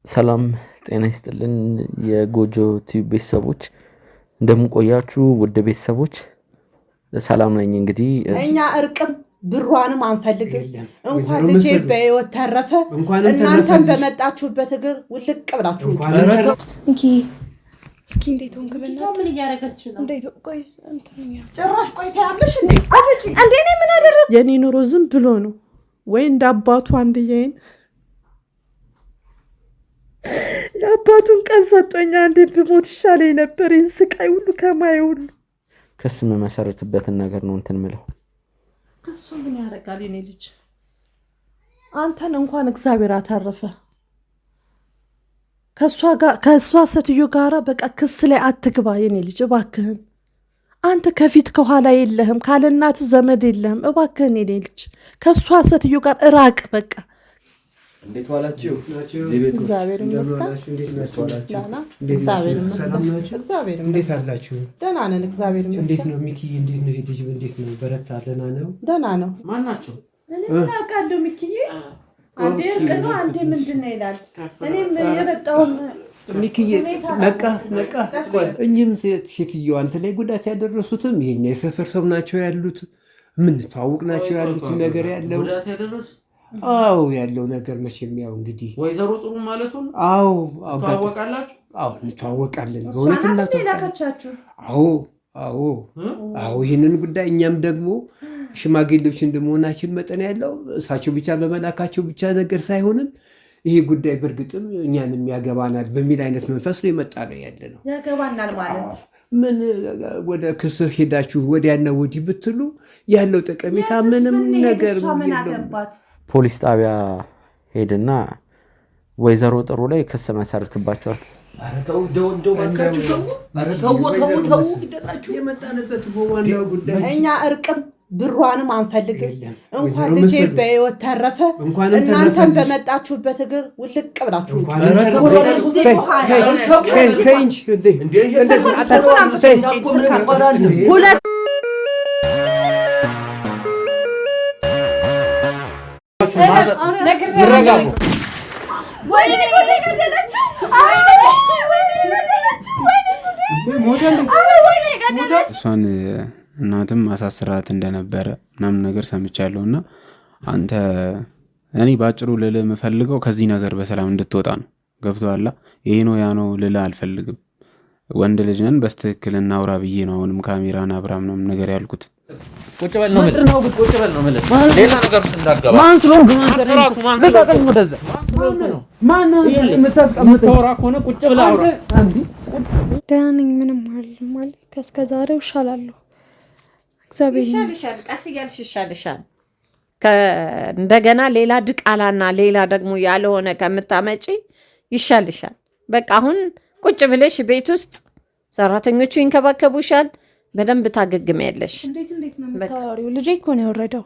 ሰላም ጤና ይስጥልን የጎጆ ቲዩብ ቤተሰቦች እንደምን ቆያችሁ? ውድ ቤተሰቦች ሰላም ነኝ። እንግዲህ እኛ እርቅም ብሯንም አንፈልግም። እንኳን ልጄ በህይወት ተረፈ እናንተም በመጣችሁበት እግር ውልቅ ብላችሁ እንኪ እስኪ እንዴት ሆንክ? በእናትህ ምን እያደረገች ነው? እንዴት ቆይስ እንትኛ ጭራሽ ቆይታ ያለሽ እንዴ? እንዴ እኔ ምን አደረኩ? የኔ ኑሮ ዝም ብሎ ነው ወይ እንዳባቱ አንድዬን የአባቱን ቀን ሰጦኛ እንዴ ብሞት ይሻለኝ ነበር። ይህን ስቃይ ሁሉ ከማይ ሁሉ ክስ መሰረትበትን ነገር ነው እንትን ምለው። እሱ ምን ያደርጋል? የኔ ልጅ አንተን እንኳን እግዚአብሔር አተረፈ። ከሷ ሴትዮ ጋራ በቃ ክስ ላይ አትግባ የኔ ልጅ እባክህን። አንተ ከፊት ከኋላ የለህም፣ ካለ እናት ዘመድ የለህም። እባክህን የኔ ልጅ ከሷ ሴትዮ ጋር እራቅ በቃ። እንዴት ዋላችሁ? እግዚአብሔር ይመስገን። እግዚአብሔር ይመስገን። እግዚአብሔር እንዴት አላችሁ? ደህና ነን። እግዚአብሔር ይመስገን። እንዴት ነው ሚኪ? እንዴት ነው ልጅ? እንዴት ነው በረታ? ደህና ነው? ደህና ነው። ማን ናቸው? እኔ አውቃለሁ ሚኪዬ። አንዴ እርቅ ነው አንዴ ምንድን ነው ይላል። እኔም የመጣውን ሚኪዬ ነቃ። እኚህም ሴትዮ አንተ ላይ ጉዳት ያደረሱትም ይሄኛ የሰፈር ሰው ናቸው ያሉት፣ የምንተዋወቅ ናቸው ያሉት ነገር ያለው ጉዳት ያደረሱ አዎ ያለው ነገር መቼም ያው እንግዲህ ወይዘሮ ጥሩ ማለቱን አዎ ታወቃላችሁ? አዎ እንተዋወቃለን። በእውነት እናታችሁ አዎ ይህንን ጉዳይ እኛም ደግሞ ሽማግሌዎች እንደመሆናችን መጠን ያለው እሳቸው ብቻ በመላካቸው ብቻ ነገር ሳይሆንም ይሄ ጉዳይ በእርግጥም እኛንም ያገባናል በሚል አይነት መንፈስ ነው የመጣ ነው ያለ ነው። ያገባናል ማለት ምን ወደ ክስ ሄዳችሁ ወዲያና ወዲህ ብትሉ ያለው ጠቀሜታ ምንም ነገር የለም። ፖሊስ ጣቢያ ሄድና ወይዘሮ ጥሩ ላይ ክስ መሰርትባቸዋል። አረተው ግደላችሁ የመጣንበት በዋናው ጉዳይ እኛ እርቅም ብሯንም አንፈልግም። እንኳን ልጄ በህይወት ተረፈ እናንተም በመጣችሁበት እግር ውልቅ ብላችሁ ይረጋጉ። እሷን እናትም አሳስራት እንደነበረ ምናምን ነገር ሰምቻለሁ። እና አንተ እኔ ባጭሩ ልልህ የምፈልገው ከዚህ ነገር በሰላም እንድትወጣ ነው። ገብቶሃል? ይሄ ነው ያ ነው ልልህ አልፈልግም። ወንድ ልጅ ነን፣ በስትክክል እናውራ ብዬ ነው አሁንም ካሜራን አብራ ምናምን ነገር ያልኩት። ቁጭ በል ነው ማለት ሌላ ነገር እንዳትገባ። ማን ስለሆንክ ማን ልቀቀኝ ወደዛ። ማን ነው የምታስቀምጠው? ተወራ ከሆነ ቁጭ ብለህ አውራ። ደህና ነኝ፣ ምንም አይደለም ማለት ከእስከዛሬው እሻላለሁ። እግዚአብሔር ይሻልሻል፣ ቀስ እያልሽ ይሻልሻል። እንደገና ሌላ ድቃላና ሌላ ደግሞ ያልሆነ ከምታመጪ ይሻልሻል። በቃ አሁን ቁጭ ብለሽ ቤት ውስጥ ሰራተኞቹ ይንከባከቡሻል። በደንብ ታገግሚያለሽ። እንዴት ነው የምታወሪው? ልጄ እኮ ነው የወረደው።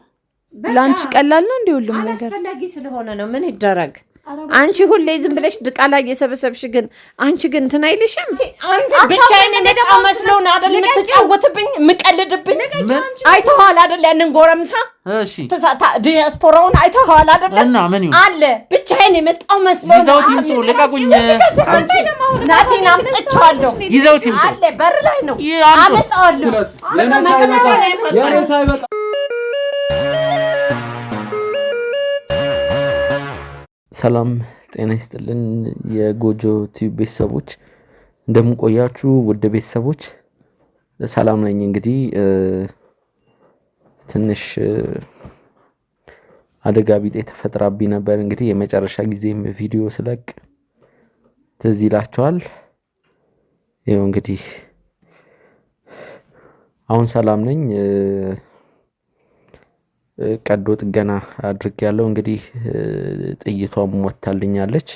ለአንቺ ቀላል ነው እንዴ? ሁሉም ነገር አስፈላጊ ስለሆነ ነው። ምን ይደረግ? አንቺ ሁሌ ዝም ብለሽ ድቃላ እየሰበሰብሽ ግን አንቺ ግን እንትን አይልሽም? አንተ ብቻዬን የመጣው መስሎን አይደል የምትጫወትብኝ የምቀልድብኝ? አይተኸዋል አይደል ያንን ጎረምሳ? እሺ ዲያስፖራውን አይተኸዋል አይደል? እና ምን ይሁን አለ ብቻዬን የመጣው መስሎን ይዘውት ይምጡ። ልቀቁኝ። ናቲን አምጥቼዋለሁ። ይዘውት ይምጡ። አለ በር ላይ ነው አመጣዋለሁ። ያኔ ሳይበቃ ሰላም ጤና ይስጥልን የጎጆ ቲዩብ ቤተሰቦች እንደምን ቆያችሁ? ውድ ቤተሰቦች ሰላም ነኝ። እንግዲህ ትንሽ አደጋ ቢጤ ተፈጥራብኝ ነበር። እንግዲህ የመጨረሻ ጊዜም ቪዲዮ ስለቅ ትዝ ይላችኋል። ይኸው እንግዲህ አሁን ሰላም ነኝ። ቀዶ ጥገና አድርጌያለሁ። እንግዲህ ጥይቷም ወጣልኛለች።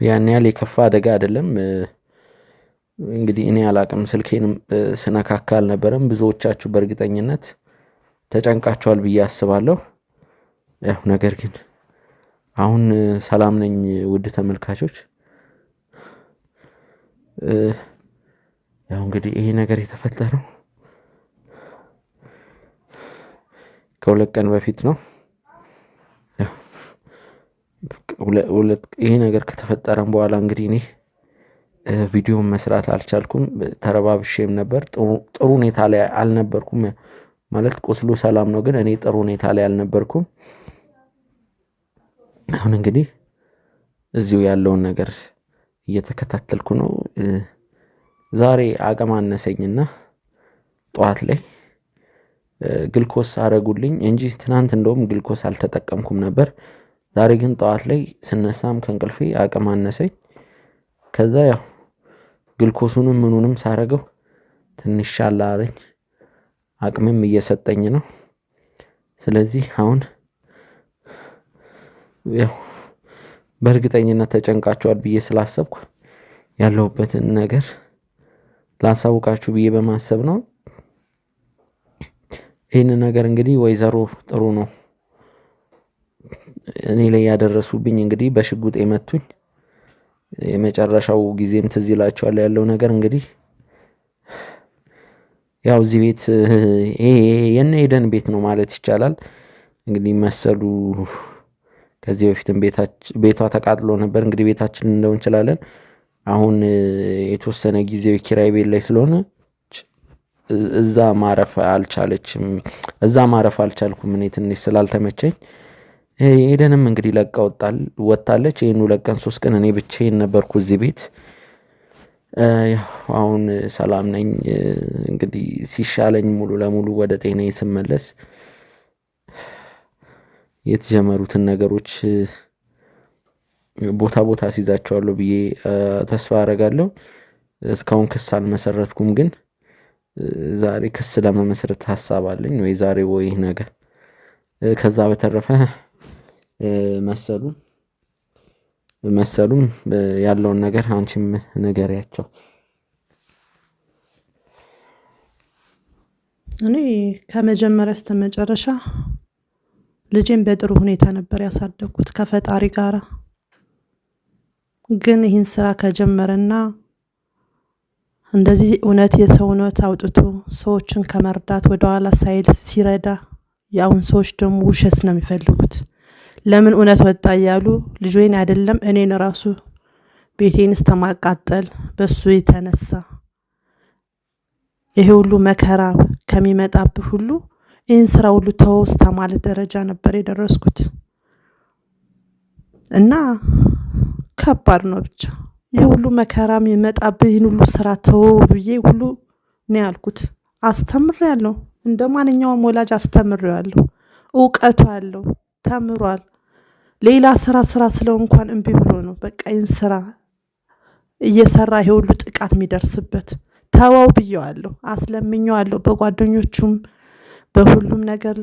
ያን ያህል የከፋ አደጋ አይደለም። እንግዲህ እኔ አላቅም፣ ስልኬንም ስነካካ አልነበረም። ብዙዎቻችሁ በእርግጠኝነት ተጨንቃችኋል ብዬ አስባለሁ። ያው ነገር ግን አሁን ሰላም ነኝ ውድ ተመልካቾች። ያው እንግዲህ ይሄ ነገር የተፈጠረው ከሁለት ቀን በፊት ነው። ይሄ ነገር ከተፈጠረም በኋላ እንግዲህ እኔ ቪዲዮን መስራት አልቻልኩም። ተረባብሼም ነበር። ጥሩ ሁኔታ ላይ አልነበርኩም። ማለት ቁስሉ ሰላም ነው፣ ግን እኔ ጥሩ ሁኔታ ላይ አልነበርኩም። አሁን እንግዲህ እዚሁ ያለውን ነገር እየተከታተልኩ ነው። ዛሬ አቅም አነሰኝና ጠዋት ላይ ግልኮስ አረጉልኝ እንጂ ትናንት እንደውም ግልኮስ አልተጠቀምኩም ነበር። ዛሬ ግን ጠዋት ላይ ስነሳም ከእንቅልፌ አቅም አነሰኝ። ከዛ ያው ግልኮሱንም ምኑንም ሳረገው ትንሽ ሻል አለኝ፣ አቅምም እየሰጠኝ ነው። ስለዚህ አሁን ያው በእርግጠኝነት ተጨንቃችኋል ብዬ ስላሰብኩ ያለሁበትን ነገር ላሳውቃችሁ ብዬ በማሰብ ነው። ይህን ነገር እንግዲህ ወይዘሮ ጥሩ ነው እኔ ላይ ያደረሱብኝ። እንግዲህ በሽጉጥ የመቱኝ የመጨረሻው ጊዜም ትዝ ይላችኋል ያለው ነገር። እንግዲህ ያው እዚህ ቤት የነ ኤደን ቤት ነው ማለት ይቻላል። እንግዲህ መሰሉ ከዚህ በፊትም ቤቷ ተቃጥሎ ነበር። እንግዲህ ቤታችን እንደው እንችላለን። አሁን የተወሰነ ጊዜው ኪራይ ቤት ላይ ስለሆነ እዛ ማረፍ አልቻልኩም እኔ ትንሽ ስላልተመቸኝ። ኤደንም እንግዲህ ለቃ ወጣለች። ይሄን 2 ቀን 3 ቀን እኔ ብቻዬን ነበርኩ እዚህ ቤት። አሁን ሰላም ነኝ። እንግዲህ ሲሻለኝ ሙሉ ለሙሉ ወደ ጤናዬ ስመለስ የተጀመሩትን ነገሮች ቦታ ሲይዛቸዋለሁ ብዬ ተስፋ አደርጋለሁ። እስካሁን ክስ አልመሰረትኩም፣ ግን ዛሬ ክስ ለመመስረት ሀሳብ አለኝ፣ ወይ ዛሬ ወይ ነገ። ከዛ በተረፈ መሰሉም ያለውን ነገር አንቺም ንገሪያቸው። እኔ ከመጀመሪያ እስከ መጨረሻ ልጄን በጥሩ ሁኔታ ነበር ያሳደግኩት ከፈጣሪ ጋራ። ግን ይህን ስራ ከጀመረና እንደዚህ እውነት የሰው እውነት አውጥቶ ሰዎችን ከመርዳት ወደኋላ ሳይል ሲረዳ፣ ያውን ሰዎች ደግሞ ውሸት ነው የሚፈልጉት። ለምን እውነት ወጣ እያሉ ልጆን አይደለም እኔን ራሱ ቤቴን እስተማቃጠል በሱ የተነሳ ይሄ ሁሉ መከራ ከሚመጣብህ ሁሉ ይህን ስራ ሁሉ ተወስታ ማለት ደረጃ ነበር የደረስኩት እና ከባድ ነው። ብቻ የሁሉ መከራ የሚመጣብህ ይህን ሁሉ ስራ ተወው ብዬ ሁሉ ነው ያልኩት። አስተምሬያለሁ፣ እንደ ማንኛውም ወላጅ አስተምሬያለሁ። እውቀቱ አለው፣ ተምሯል። ሌላ ስራ ስለው እንኳን እምቢ ብሎ ነው በቃ ይህን ስራ እየሰራ ይሄ ሁሉ ጥቃት የሚደርስበት። ተወው ብየዋለሁ፣ አስለምኘዋለሁ። በጓደኞቹም በሁሉም ነገር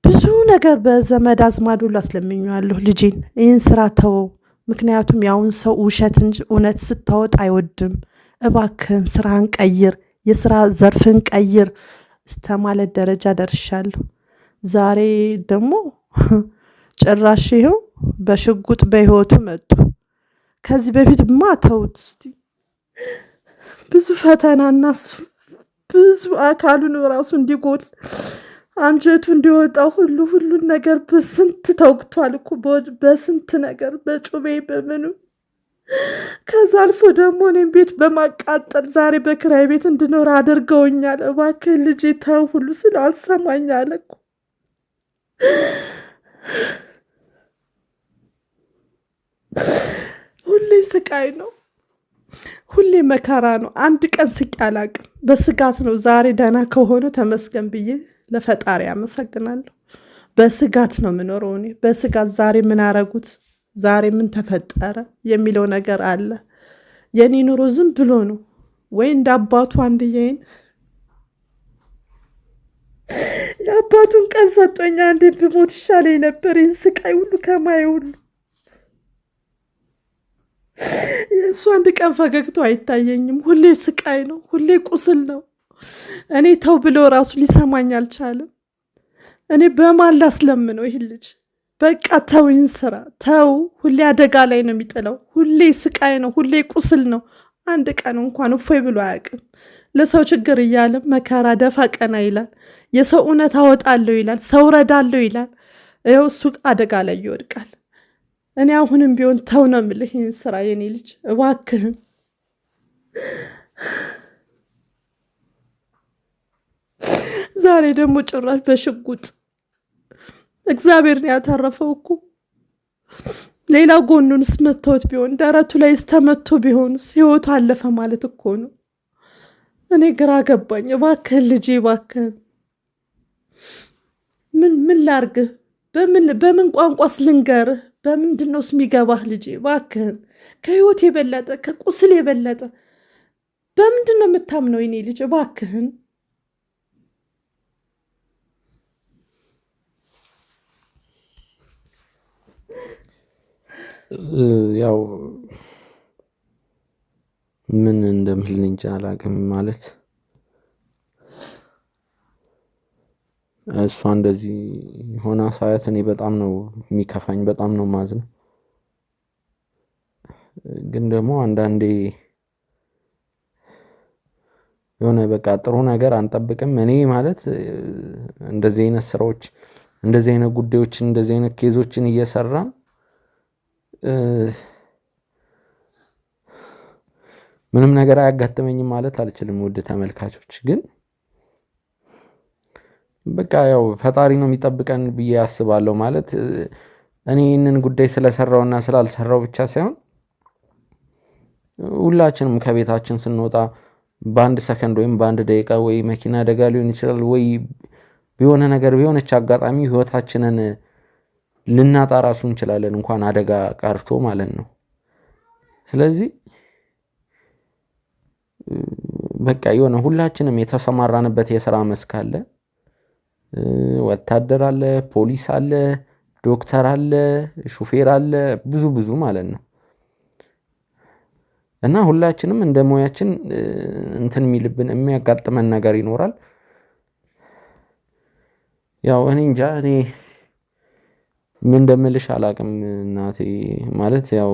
ብዙ ነገር በዘመድ አዝማድ ሁሉ አስለምኘዋለሁ ልጄን ይህን ስራ ተወው። ምክንያቱም ያውን ሰው ውሸት እንጂ እውነት ስታወጥ አይወድም። እባክህን ስራህን ቀይር፣ የስራ ዘርፍን ቀይር እስተማለት ደረጃ ደርሻለሁ። ዛሬ ደግሞ ጭራሽ ይኸው በሽጉጥ በህይወቱ መጡ። ከዚህ በፊት ተውት እስቲ ብዙ ፈተናና ብዙ አካሉን ራሱ እንዲጎል አንጀቱ እንዲወጣ ሁሉን ነገር በስንት ተውግቷል እኮ በስንት ነገር በጩቤ በምኑ። ከዛ አልፎ ደግሞ እኔም ቤት በማቃጠል ዛሬ በክራይ ቤት እንድኖር አድርገውኛል። እባክህ ልጄ ተው ሁሉ ስለ አልሰማኝ አለ እኮ። ሁሌ ስቃይ ነው፣ ሁሌ መከራ ነው። አንድ ቀን ስቄ አላቅም። በስጋት ነው። ዛሬ ደህና ከሆነ ተመስገን ብዬ ለፈጣሪ አመሰግናለሁ። በስጋት ነው የምኖረው እኔ በስጋት። ዛሬ ምን አረጉት፣ ዛሬ ምን ተፈጠረ የሚለው ነገር አለ። የኔ ኑሮ ዝም ብሎ ነው ወይ እንደ አባቱ አንድዬን የአባቱን ቀን ሰጦኛ አንዴ ብሞት ይሻለኝ ነበር። ይህን ስቃይ ሁሉ ከማየ ሁሉ የእሱ አንድ ቀን ፈገግቶ አይታየኝም። ሁሌ ስቃይ ነው፣ ሁሌ ቁስል ነው። እኔ ተው ብሎ ራሱ ሊሰማኝ አልቻለም። እኔ በማን ላስለምነው ይህን ልጅ? በቃ ተው፣ ይህን ስራ ተው። ሁሌ አደጋ ላይ ነው የሚጥለው። ሁሌ ስቃይ ነው፣ ሁሌ ቁስል ነው። አንድ ቀን እንኳን እፎይ ብሎ አያውቅም። ለሰው ችግር እያለ መከራ ደፋ ቀና ይላል። የሰው እውነት አወጣለሁ ይላል፣ ሰው ረዳለሁ ይላል። ይኸው እሱ አደጋ ላይ ይወድቃል። እኔ አሁንም ቢሆን ተው ነው የምልህ ይህን ስራ የኔ ልጅ እባክህን። ዛሬ ደግሞ ጭራሽ በሽጉጥ እግዚአብሔርን ያተረፈው እኮ ሌላ ጎኑንስ መተውት ቢሆን ደረቱ ላይ ስተመቶ ቢሆንስ ህይወቱ አለፈ ማለት እኮ ነው። እኔ ግራ ገባኝ። እባክህን ልጄ እባክህን ምን ላርግህ? በምን ቋንቋስ ልንገርህ? በምንድን ነውስ የሚገባህ ልጄ? እባክህን ከህይወት የበለጠ ከቁስል የበለጠ በምንድን ነው የምታምነው የኔ ልጅ? እባክህን ያው ምን እንደምል እንጃ አላውቅም። ማለት እሷ እንደዚህ ሆና ሳያት እኔ በጣም ነው የሚከፋኝ፣ በጣም ነው ማዝነው። ግን ደግሞ አንዳንዴ የሆነ በቃ ጥሩ ነገር አንጠብቅም። እኔ ማለት እንደዚህ አይነት ስራዎች፣ እንደዚህ አይነት ጉዳዮችን፣ እንደዚህ አይነት ኬዞችን እየሰራ ምንም ነገር አያጋጥመኝም ማለት አልችልም ውድ ተመልካቾች። ግን በቃ ያው ፈጣሪ ነው የሚጠብቀን ብዬ አስባለሁ። ማለት እኔ ይህንን ጉዳይ ስለሰራውና ስላልሰራው ብቻ ሳይሆን ሁላችንም ከቤታችን ስንወጣ በአንድ ሰከንድ ወይም በአንድ ደቂቃ ወይ መኪና አደጋ ሊሆን ይችላል ወይ ቢሆነ ነገር ቢሆነች አጋጣሚ ህይወታችንን ልናጣ ራሱ እንችላለን፣ እንኳን አደጋ ቀርቶ ማለት ነው። ስለዚህ በቃ የሆነ ሁላችንም የተሰማራንበት የስራ መስክ አለ። ወታደር አለ፣ ፖሊስ አለ፣ ዶክተር አለ፣ ሹፌር አለ፣ ብዙ ማለት ነው። እና ሁላችንም እንደ ሙያችን እንትን የሚልብን የሚያጋጥመን ነገር ይኖራል። ያው እኔ እንጃ እኔ ምን እንደምልሽ አላቅም እናቴ። ማለት ያው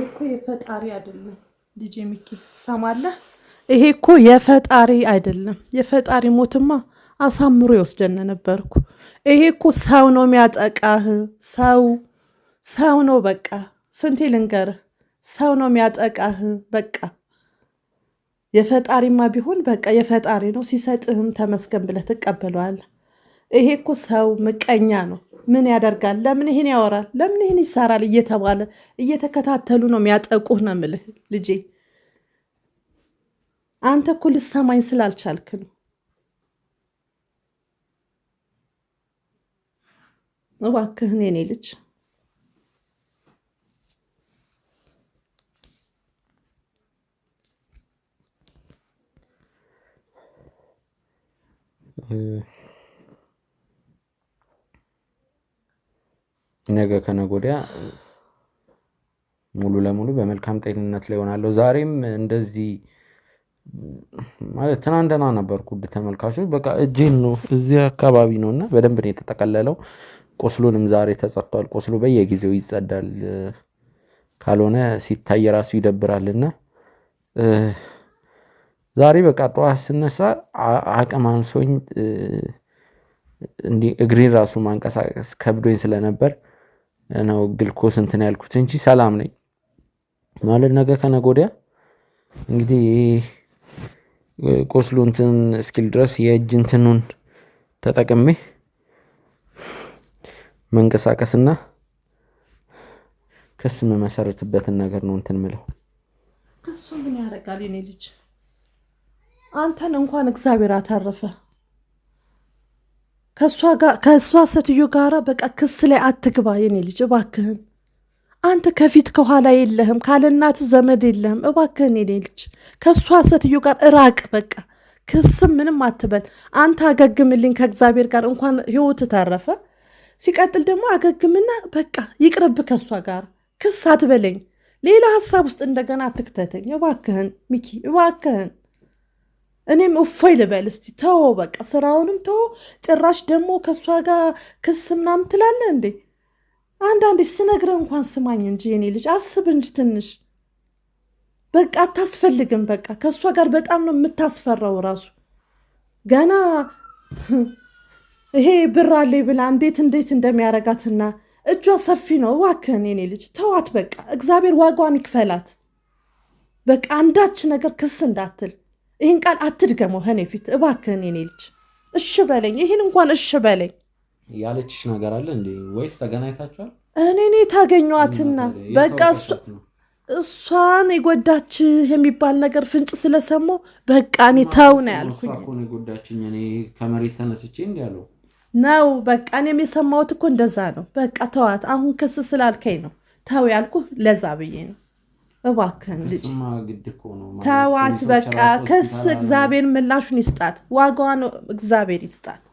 እኮ የፈጣሪ አይደለም ልጄ ሚኪ ሰማለህ? ይሄ እኮ የፈጣሪ አይደለም። የፈጣሪ ሞትማ አሳምሮ ይወስደን ነበርኩ። ይሄ እኮ ሰው ነው የሚያጠቃህ። ሰው ነው በቃ። ስንቴ ልንገርህ፣ ሰው ነው የሚያጠቃህ በቃ። የፈጣሪማ ቢሆን በቃ የፈጣሪ ነው፣ ሲሰጥህም ተመስገን ብለህ ትቀበለዋለህ። ይሄ እኮ ሰው ምቀኛ ነው። ምን ያደርጋል? ለምን ይሄን ያወራል? ለምን ይሄን ይሰራል? እየተባለ እየተከታተሉ ነው የሚያጠቁህ ነው የምልህ ልጄ። አንተ እኮ ልሰማኝ ስላልቻልክ ነው። እባክህን የኔ ልጅ ነገ ከነገ ወዲያ ሙሉ ለሙሉ በመልካም ጤንነት ላይ ሆናለሁ። ዛሬም እንደዚህ ማለት ትናንትና ነበርኩ ውድ ተመልካቾች። በቃ እጄን ነው እዚህ አካባቢ ነውና በደንብ ነው የተጠቀለለው። ቆስሉንም ዛሬ ተጸድቷል። ቆስሉ በየጊዜው ይጸዳል፣ ካልሆነ ሲታይ ራሱ ይደብራልና ዛሬ በቃ ጠዋት ስነሳ አቅም አንሶኝ እንዲህ እግሬን ራሱ ማንቀሳቀስ ከብዶኝ ስለነበር ነው ግልኮስ እንትን ያልኩት እንጂ ሰላም ነኝ ማለት። ነገ ከነገ ወዲያ እንግዲህ ቆስሉ እንትን እስኪል ድረስ የእጅ እንትኑን ተጠቅሜ መንቀሳቀስና ክስ መሰረትበትን ነገር ነው እንትን ምለው። እሱ ምን ያደርጋል የኔ ልጅ? አንተን እንኳን እግዚአብሔር አተረፈ። ከእሷ ሴትዮ ጋራ በቃ ክስ ላይ አትግባ የኔ ልጅ እባክህን። አንተ ከፊት ከኋላ የለህም፣ ካለ እናት ዘመድ የለህም። እባክህን የኔ ልጅ ከእሷ ሴትዮ ጋር እራቅ። በቃ ክስም ምንም አትበል። አንተ አገግምልኝ ከእግዚአብሔር ጋር እንኳን ህይወት ተረፈ። ሲቀጥል ደግሞ አገግምና በቃ ይቅርብ ከእሷ ጋር ክስ አትበለኝ። ሌላ ሀሳብ ውስጥ እንደገና አትክተተኝ እባክህን ሚኪ እባክህን። እኔም እፎይ ልበል እስቲ። ተው በቃ ስራውንም ተው። ጭራሽ ደግሞ ከእሷ ጋር ክስ ምናምን ትላለህ እንዴ? አንዳንዴ ስነግረህ እንኳን ስማኝ እንጂ የኔ ልጅ አስብ እንጂ ትንሽ። በቃ አታስፈልግም። በቃ ከእሷ ጋር በጣም ነው የምታስፈራው። ራሱ ገና ይሄ ብር አለኝ ብላ እንዴት እንደሚያረጋትና እጇ ሰፊ ነው። እባክህን የኔ ልጅ ተዋት በቃ። እግዚአብሔር ዋጋዋን ይክፈላት። በቃ አንዳች ነገር ክስ እንዳትል። ይህን ቃል አትድገመው እኔ ፊት እባክህን የኔ ልጅ። እሺ በለኝ፣ ይህን እንኳን እሺ በለኝ። ያለችሽ ነገር አለ እንዴ ወይስ ተገናኝታችኋል? እኔ ታገኘዋትና በቃ እሷን የጎዳች የሚባል ነገር ፍንጭ ስለሰማሁ በቃ እኔ ተው ነው ያልኩኝ። እሷ እኮ ነው የጎዳችኝ። እኔ ከመሬት ተነስቼ እንዲህ ያለው ነው በቃ። እኔም የሰማሁት እኮ እንደዛ ነው። በቃ ተዋት። አሁን ክስ ስላልከኝ ነው ተው ያልኩህ፣ ለዛ ብዬ ነው። እባክህን ልጅ ተዋት በቃ። ክስ እግዚአብሔር ምላሹን ይስጣት፣ ዋጋዋን እግዚአብሔር ይስጣት።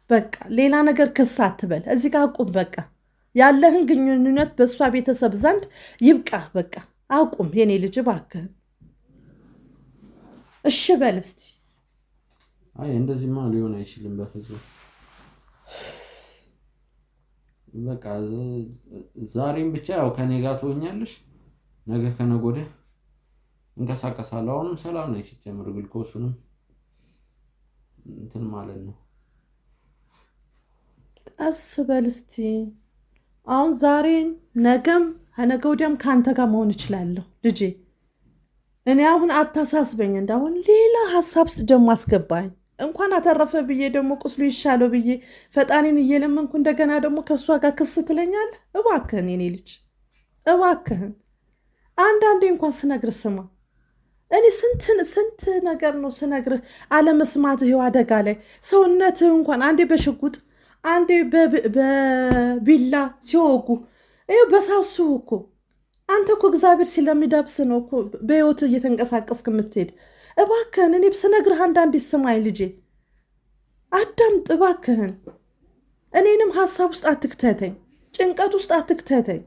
በቃ ሌላ ነገር ክስ አትበል። እዚህ ጋር አቁም በቃ። ያለህን ግንኙነት በእሷ ቤተሰብ ዘንድ ይብቃ በቃ አቁም የኔ ልጅ እባክህን። እሺ በል እስቲ። አይ እንደዚህማ ሊሆን አይችልም በፍጹም። በቃ ዛሬም ብቻ ያው ከኔ ጋር ትሆኛለሽ፣ ነገ ከነገ ወዲያ እንቀሳቀሳለሁ። አሁንም ሰላም ነኝ ሲጀምር፣ ግልኮሱንም እንትን ማለት ነው። ቀስ በል እስቲ። አሁን ዛሬ ነገም ከነገ ወዲያም ከአንተ ጋር መሆን እችላለሁ ልጄ። እኔ አሁን አታሳስበኝ፣ እንዳሁን ሌላ ሀሳብ ደግሞ አስገባኝ። እንኳን አተረፈ ብዬ ደግሞ ቁስሉ ይሻለው ብዬ ፈጣሪን እየለመንኩ እንደገና ደግሞ ከእሷ ጋር ክስ ትለኛለህ? እባክህን የኔ ልጅ እባክህን፣ አንዳንዴ እንኳን ስነግርህ ስማ። እኔ ስንት ነገር ነው ስነግርህ አለመስማትህ ይኸው አደጋ ላይ ሰውነትህ እንኳን አንዴ በሽጉጥ አንዴ በቢላ ሲወጉ ይኸው በሳሱ እኮ። አንተ እኮ እግዚአብሔር ስለሚዳብስ ነው እኮ በሕይወት እየተንቀሳቀስክ የምትሄድ። እባክህን እኔ ስነግርህ አንዳንዴ ስማኝ ልጄ፣ አዳምጥ እባክህን። እኔንም ሀሳብ ውስጥ አትክተተኝ፣ ጭንቀት ውስጥ አትክተተኝ።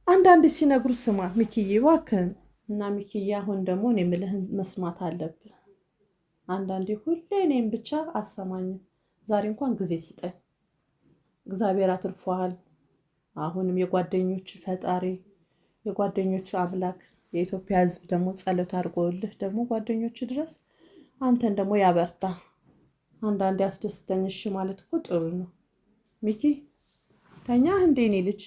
አንዳንዴ ሲነግሩ ስማ ሚኪዬ እባክህን። እና ሚኪዬ አሁን ደግሞ እኔ የምልህን መስማት አለብህ። አንዳንዴ ሁሌ እኔም ብቻ አሰማኝም። ዛሬ እንኳን ጊዜ ስጠኝ። እግዚአብሔር አትርፎሃል። አሁንም የጓደኞች ፈጣሪ የጓደኞች አምላክ የኢትዮጵያ ሕዝብ ደግሞ ጸሎት አድርጎልህ ደግሞ ጓደኞች ድረስ አንተን ደግሞ ያበርታ። አንዳንዴ አስደስተኝ። እሺ ማለት እኮ ጥሩ ነው። ሚኪ ተኛ እንዴ እኔ ልጅ?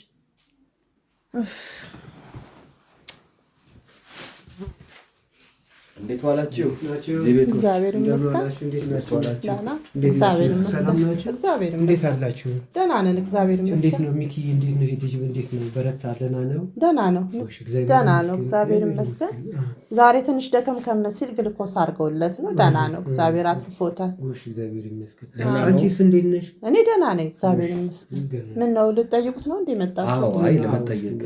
እንዴት ዋላችሁ? እግዚአብሔር ይመስገን። እግዚአብሔር ይመስገን። እንዴት አላችሁ? ደህና ነን። እግዚአብሔር እንዴት ይመስገን። ነው ሚኪ? እንዴት ነው ልጅ? እንዴት ነው በረታ? ደህና ነው? ደህና ነው። ደህና ነው። እግዚአብሔር ይመስገን። ዛሬ ትንሽ ደከም ከመሲል ግልኮስ አድርገውለት ነው። ደህና ነው። እግዚአብሔር አትርፎታል። እግዚአብሔር ይመስገን። አንቺስ እንዴት ነሽ? እኔ ደህና ነኝ። እግዚአብሔር ይመስገን። ምን ነው ልትጠይቁት ነው እንዴ መጣችሁ? አይ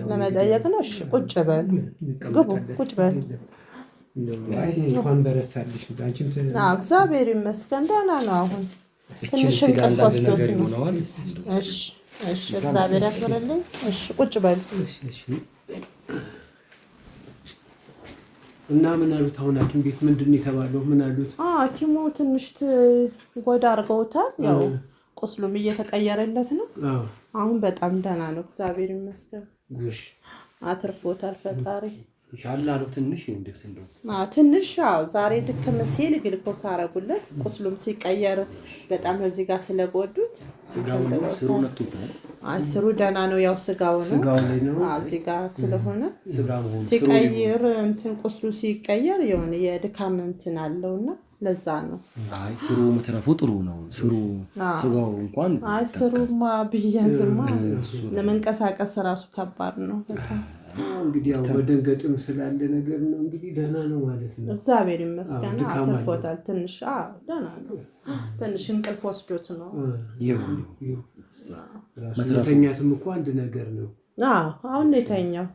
ለመጠየቅ ነው። እሺ ቁጭ በል። ግቡ። ቁጭ በል። እንኳን በረታልሽ። እግዚአብሔር ይመስገን ደህና ነው። አሁን ትንሽ እንቅልፍ ወስዶት ነው። እሺ እግዚአብሔር ያክብርልኝ። እሺ ቁጭ በሉ። እና ምን አሉት? አሁን ሐኪም ቤት ምንድን ነው የተባለው? ምን አሉት? ሐኪሙ ትንሽ ጎዳ አድርገውታል። ያው ቁስሉም እየተቀየረለት ነው። አሁን በጣም ደህና ነው። እግዚአብሔር ይመስገን። አትርፎታል ፈጣሪ። ይሻላል ትንሽ እንደው ትንሽ ዛሬ ድክም ሲል ግልኮስ አረጉለት። ቁስሉም ሲቀየር በጣም እዚህ ጋር ስለጎዱት ስጋው ነው ስሩ ነጥቶታል። ስሩ ደህና ነው። ያው ስጋው ነው እዚህ ጋር ስለሆነ ሲቀየር እንትን ቁስሉ ሲቀየር የሆነ የድካም እንትን አለውና ለዛ ነው። አይ ስሩ መትረፉ ጥሩ ነው። ስጋው እንኳን ስሩማ ብያዝማ ለመንቀሳቀስ ራሱ ከባድ ነው በጣም። እንግዲህ ያው መደንገጥም ስላለ ነገር ነው። እንግዲህ ደህና ነው ማለት ነው። እግዚአብሔር ይመስገን። አትርፎታል። ትንሽ ደህና ነው። ትንሽ እንቅልፍ ወስዶት ነው። መተኛትም እኮ አንድ ነገር ነው። አሁን የተኛው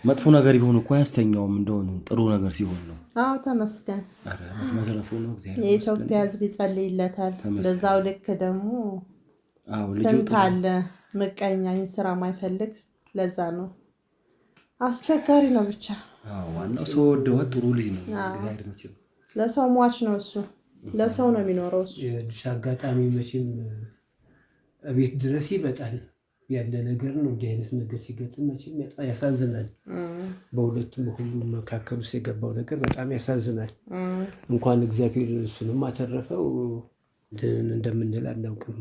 መጥፎ ነገር ቢሆን እኮ አያስተኛውም። እንደሆነ ጥሩ ነገር ሲሆን ነው። ተመስገን። መተረፉ ነው። እግዚአብሔር የኢትዮጵያ ሕዝብ ይጸልይለታል። በዛው ልክ ደግሞ ስንት አለ ምቀኛ ይህን ስራ ማይፈልግ። ለዛ ነው አስቸጋሪ ነው። ብቻ ዋናው ሰው ወደው ጥሩ ልጅ ነው። ለሰው ሟች ነው እሱ። ለሰው ነው የሚኖረው እሱ። የድሽ አጋጣሚ መቼም ቤት ድረስ ይመጣል። ያለ ነገር ነው። እንዲህ አይነት ነገር ሲገጥም መቼም ያሳዝናል። በሁለቱም በሁሉም መካከል ውስጥ የገባው ነገር በጣም ያሳዝናል። እንኳን እግዚአብሔር እሱንም አተረፈው እንደምንል አናውቅም።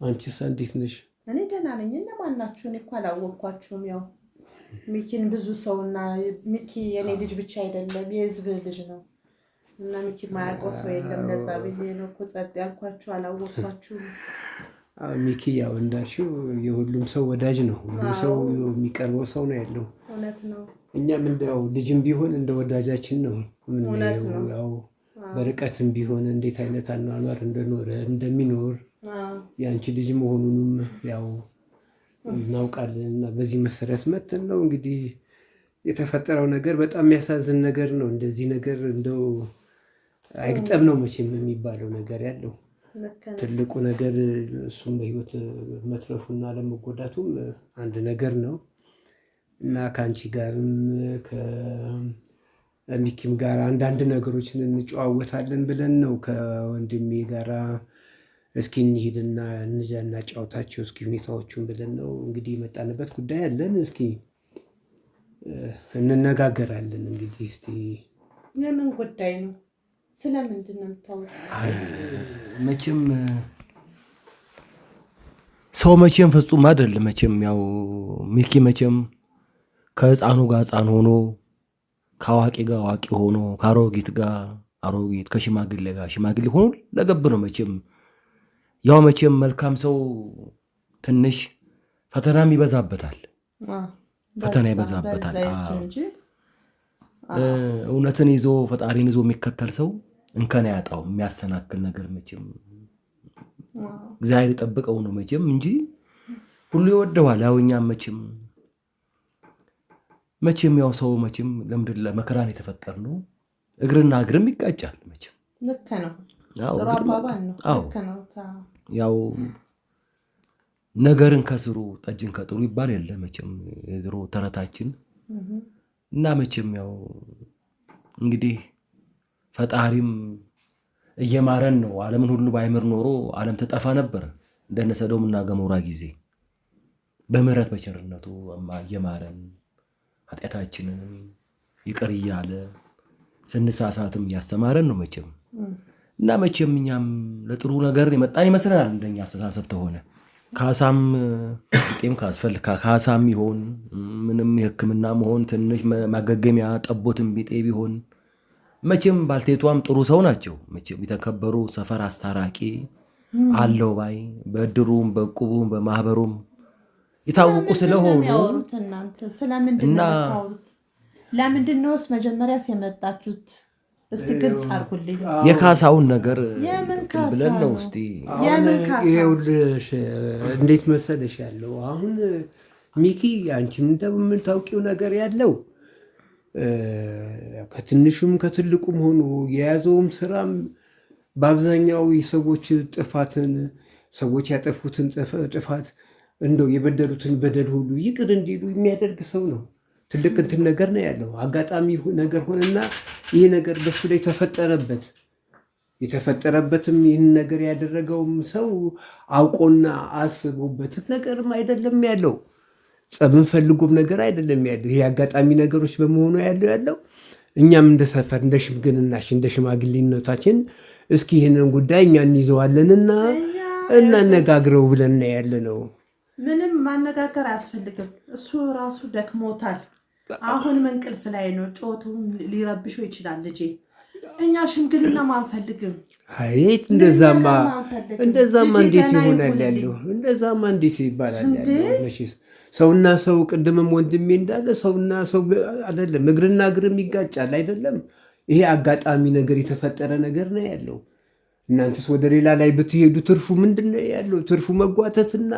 አንቺስ እንዴት ነሽ? እኔ ደህና ነኝ። እነማን ናችሁ? እኔ እኮ አላወቅኳችሁም። ያው ሚኪን ብዙ ሰውና ሚኪ የኔ ልጅ ብቻ አይደለም የህዝብ ልጅ ነው እና ሚኪ ማያውቀው ሰው የለም። ለዛ ብዬ ነው እኮ ጸጥ ያልኳችሁ፣ አላወቅኳችሁም። ሚኪ ያው እንዳልሽው የሁሉም ሰው ወዳጅ ነው። ሁሉም ሰው የሚቀርበው ሰው ነው ያለው። እውነት ነው። እኛም እንደው ልጅም ቢሆን እንደ ወዳጃችን ነው የምናየው። ያው በርቀትም ቢሆን እንዴት አይነት አኗኗር እንደሚኖር የአንቺ ልጅ መሆኑንም ያው እናውቃለን እና በዚህ መሰረት መተን ነው እንግዲህ የተፈጠረው ነገር በጣም የሚያሳዝን ነገር ነው። እንደዚህ ነገር እንደው አይግጠም ነው መቼም የሚባለው ነገር ያለው ትልቁ ነገር እሱም በህይወት መትረፉና ለመጎዳቱም አንድ ነገር ነው እና ከአንቺ ጋርም ከሚኪም ጋር አንዳንድ ነገሮችን እንጨዋወታለን ብለን ነው ከወንድሜ ጋራ እስኪ እንሂድና እናጫውታቸው እስኪ ሁኔታዎቹን ብለን ነው እንግዲህ የመጣንበት ጉዳይ አለን። እስኪ እንነጋገራለን። እንግዲህ እስቲ የምን ጉዳይ ነው? ስለምንድን ነው የምታወራው? መቼም ሰው መቼም ፍጹም አይደለም። መቼም ያው ሚኪ መቼም ከህፃኑ ጋር ህፃን ሆኖ ከአዋቂ ጋር አዋቂ ሆኖ ከአሮጊት ጋር አሮጊት ከሽማግሌ ጋር ሽማግሌ ሆኖ ለገብ ነው መቼም ያው መቼም መልካም ሰው ትንሽ ፈተናም ይበዛበታል። ፈተና ይበዛበታል። እውነትን ይዞ ፈጣሪን ይዞ የሚከተል ሰው እንከን ያጣው የሚያሰናክል ነገር መቼም እግዚአብሔር ይጠብቀው ነው መቼም እንጂ ሁሉ ይወደዋል። ያው እኛም መቼም ያው ሰው መቼም ለምድር ለመከራን የተፈጠርነው እግርና እግርም ይጋጫል መቼም። ልክ ነው። ጥሩ አባባል ነው። ልክ ነው። ያው ነገርን ከስሩ ጠጅን ከጥሩ ይባል የለ መቼም የድሮ ተረታችን እና መቼም ያው እንግዲህ ፈጣሪም እየማረን ነው። ዓለምን ሁሉ ባይምር ኖሮ ዓለም ተጠፋ ነበር እንደነ ሰዶምና ገሞራ ጊዜ። በምህረት በቸርነቱ እየማረን ኃጢአታችንንም ይቅር እያለ ስንሳሳትም እያስተማረን ነው መቼም እና መቼም እኛም ለጥሩ ነገር የመጣን ይመስለናል እንደኛ አስተሳሰብ ተሆነ። ካሳም ጤም ካስፈልካ ካሳም ይሆን ምንም የሕክምና መሆን ትንሽ ማገገሚያ ጠቦትም ቢጤ ቢሆን መቼም ባልቴቷም ጥሩ ሰው ናቸው። መቼም የተከበሩ ሰፈር አስታራቂ አለው ባይ በእድሩም በቁቡም በማህበሩም የታወቁ ስለሆኑ ስለምንድን ነው የምታወሩት? ለምንድን ነውስ መጀመሪያስ የመጣችሁት? እስቲ ግልጽ አድርጉልኝ። የካሳውን ነገር ብለን ነው እስቲ ይኸውልሽ እንዴት መሰለሽ ያለው አሁን ሚኪ አንቺም እንደምታውቂው ነገር ያለው ከትንሹም ከትልቁም ሆኖ የያዘውም ስራም በአብዛኛው የሰዎች ጥፋትን ሰዎች ያጠፉትን ጥፋት እንደው የበደሉትን በደል ሁሉ ይቅር እንዲሉ የሚያደርግ ሰው ነው። ትልቅ እንትን ነገር ነው ያለው። አጋጣሚ ነገር ሆነና ይህ ነገር በሱ ላይ የተፈጠረበትም ይህን ነገር ያደረገውም ሰው አውቆና አስቦበት ነገርም አይደለም ያለው። ጸብን ፈልጎም ነገር አይደለም ያለው። ይሄ አጋጣሚ ነገሮች በመሆኑ ያለው እኛም እንደ ሰፈር እንደ ሽምግልናችን እንደ ሽማግሌነታችን እስኪ ይህንን ጉዳይ እኛ እንይዘዋለንና እናነጋግረው ብለን ያለ ነው። ምንም ማነጋገር አያስፈልግም። እሱ ራሱ ደክሞታል። አሁንም እንቅልፍ ላይ ነው። ጮቱን ሊረብሸው ይችላል ልጄ። እኛ ሽምግልና ማንፈልግም። አይ እንደዛማ እንዴት ይሆናል ያለው? እንደዛማ እንዴት ይባላል ያለው? መቼስ ሰውና ሰው ቅድምም ወንድሜ እንዳለ ሰውና ሰው አይደለም እግርና እግርም ይጋጫል አይደለም? ይሄ አጋጣሚ ነገር የተፈጠረ ነገር ነው ያለው። እናንተስ ወደ ሌላ ላይ ብትሄዱ ትርፉ ምንድን ነው ያለው? ትርፉ መጓተትና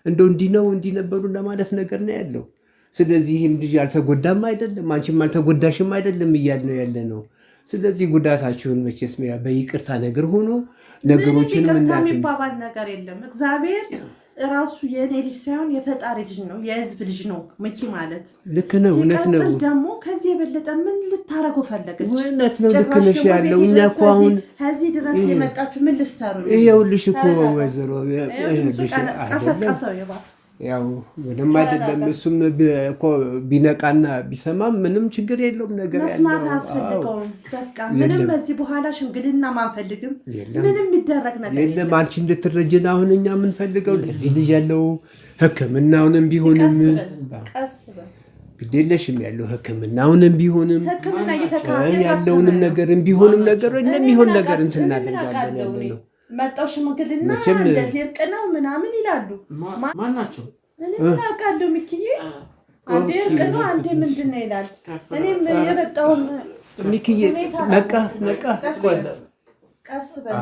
እንደው እንዲህ ነው እንዲህ ነበሩ ለማለት ነገር ነው ያለው። ስለዚህ ይህም ልጅ አልተጎዳም አይደለም፣ አንቺም አልተጎዳሽም አይደለም እያልነው ያለ ነው። ስለዚህ ጉዳታችሁን መቼስ በይቅርታ ነገር ሆኖ ነገሮችን ይቅርታ የሚባባል ነገር የለም። እግዚአብሔር ራሱ የእኔ ልጅ ሳይሆን የፈጣሪ ልጅ ነው፣ የህዝብ ልጅ ነው ሚኪ ማለት። ልክ ነው፣ እውነት ነው። ሲቀጥል ደግሞ ከዚህ የበለጠ ምን ልታረገው ፈለገች? እውነት ነው፣ ልክ ነሽ ያለው። እኛ እኮ አሁን ከዚህ ድረስ የመጣችሁ ምን ልትሰሩ? ይኸውልሽ እኮ ወይዘሮ ቀሰቀሰው የባስ ያው ምንም አይደለም። እሱም እኮ ቢነቃና ቢሰማም ምንም ችግር የለውም። ነገር መስማት አያስፈልገውም። በቃ ምንም በዚህ በኋላ ሽምግልና ማንፈልግም። ምንም የሚደረግ ነገር የለም። አንቺ እንድትረጅን አሁን እኛ የምንፈልገው ለዚህ ልጅ ያለው ሕክምናውንም ቢሆንም ግዴለሽም ያለው ሕክምናውንም ቢሆንም ያለውንም ነገርም ቢሆንም ነገር የሚሆን ነገር እንትን እናደርጋለን ያለ ነው። መጣው ሽምግልና እንደዚህ እርቅ ነው ምናምን ይላሉ። ማን ናቸው? እኔ አውቃለሁ ሚኪዬ። አንዴ እርቅ ነው አንዴ ምንድን ነው ይላል። እኔም የመጣውን ሚኪዬ ነቃ ቀስ በል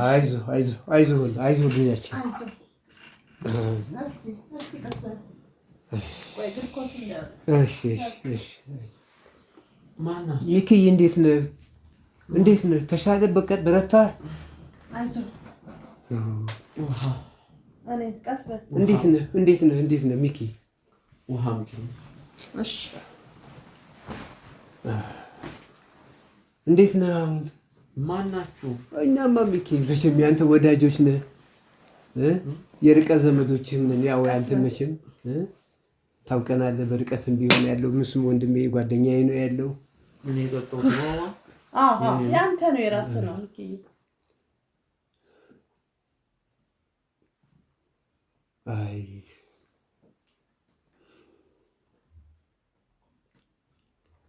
አይዞህ ልጃችን ሚኪዬ እንዴት ነህ? ተሻለ? በረታ? እንዴት ነህ ሚኪ? ውሃ እንዴት ነህ አሁን? ማን ናችሁ? እኛማ ሚኪ መቼም ያንተ ወዳጆች ነህ፣ የርቀት ዘመዶችም ነን። ያው ያንተ መቼም ታውቀናለህ። በርቀትም ቢሆን ያለው ምስም ወንድሜ ጓደኛዬ ነው ያለው። እኔ የጠጣሁት ነው። ያንተ ነው የራስህ ነው ሚኪ።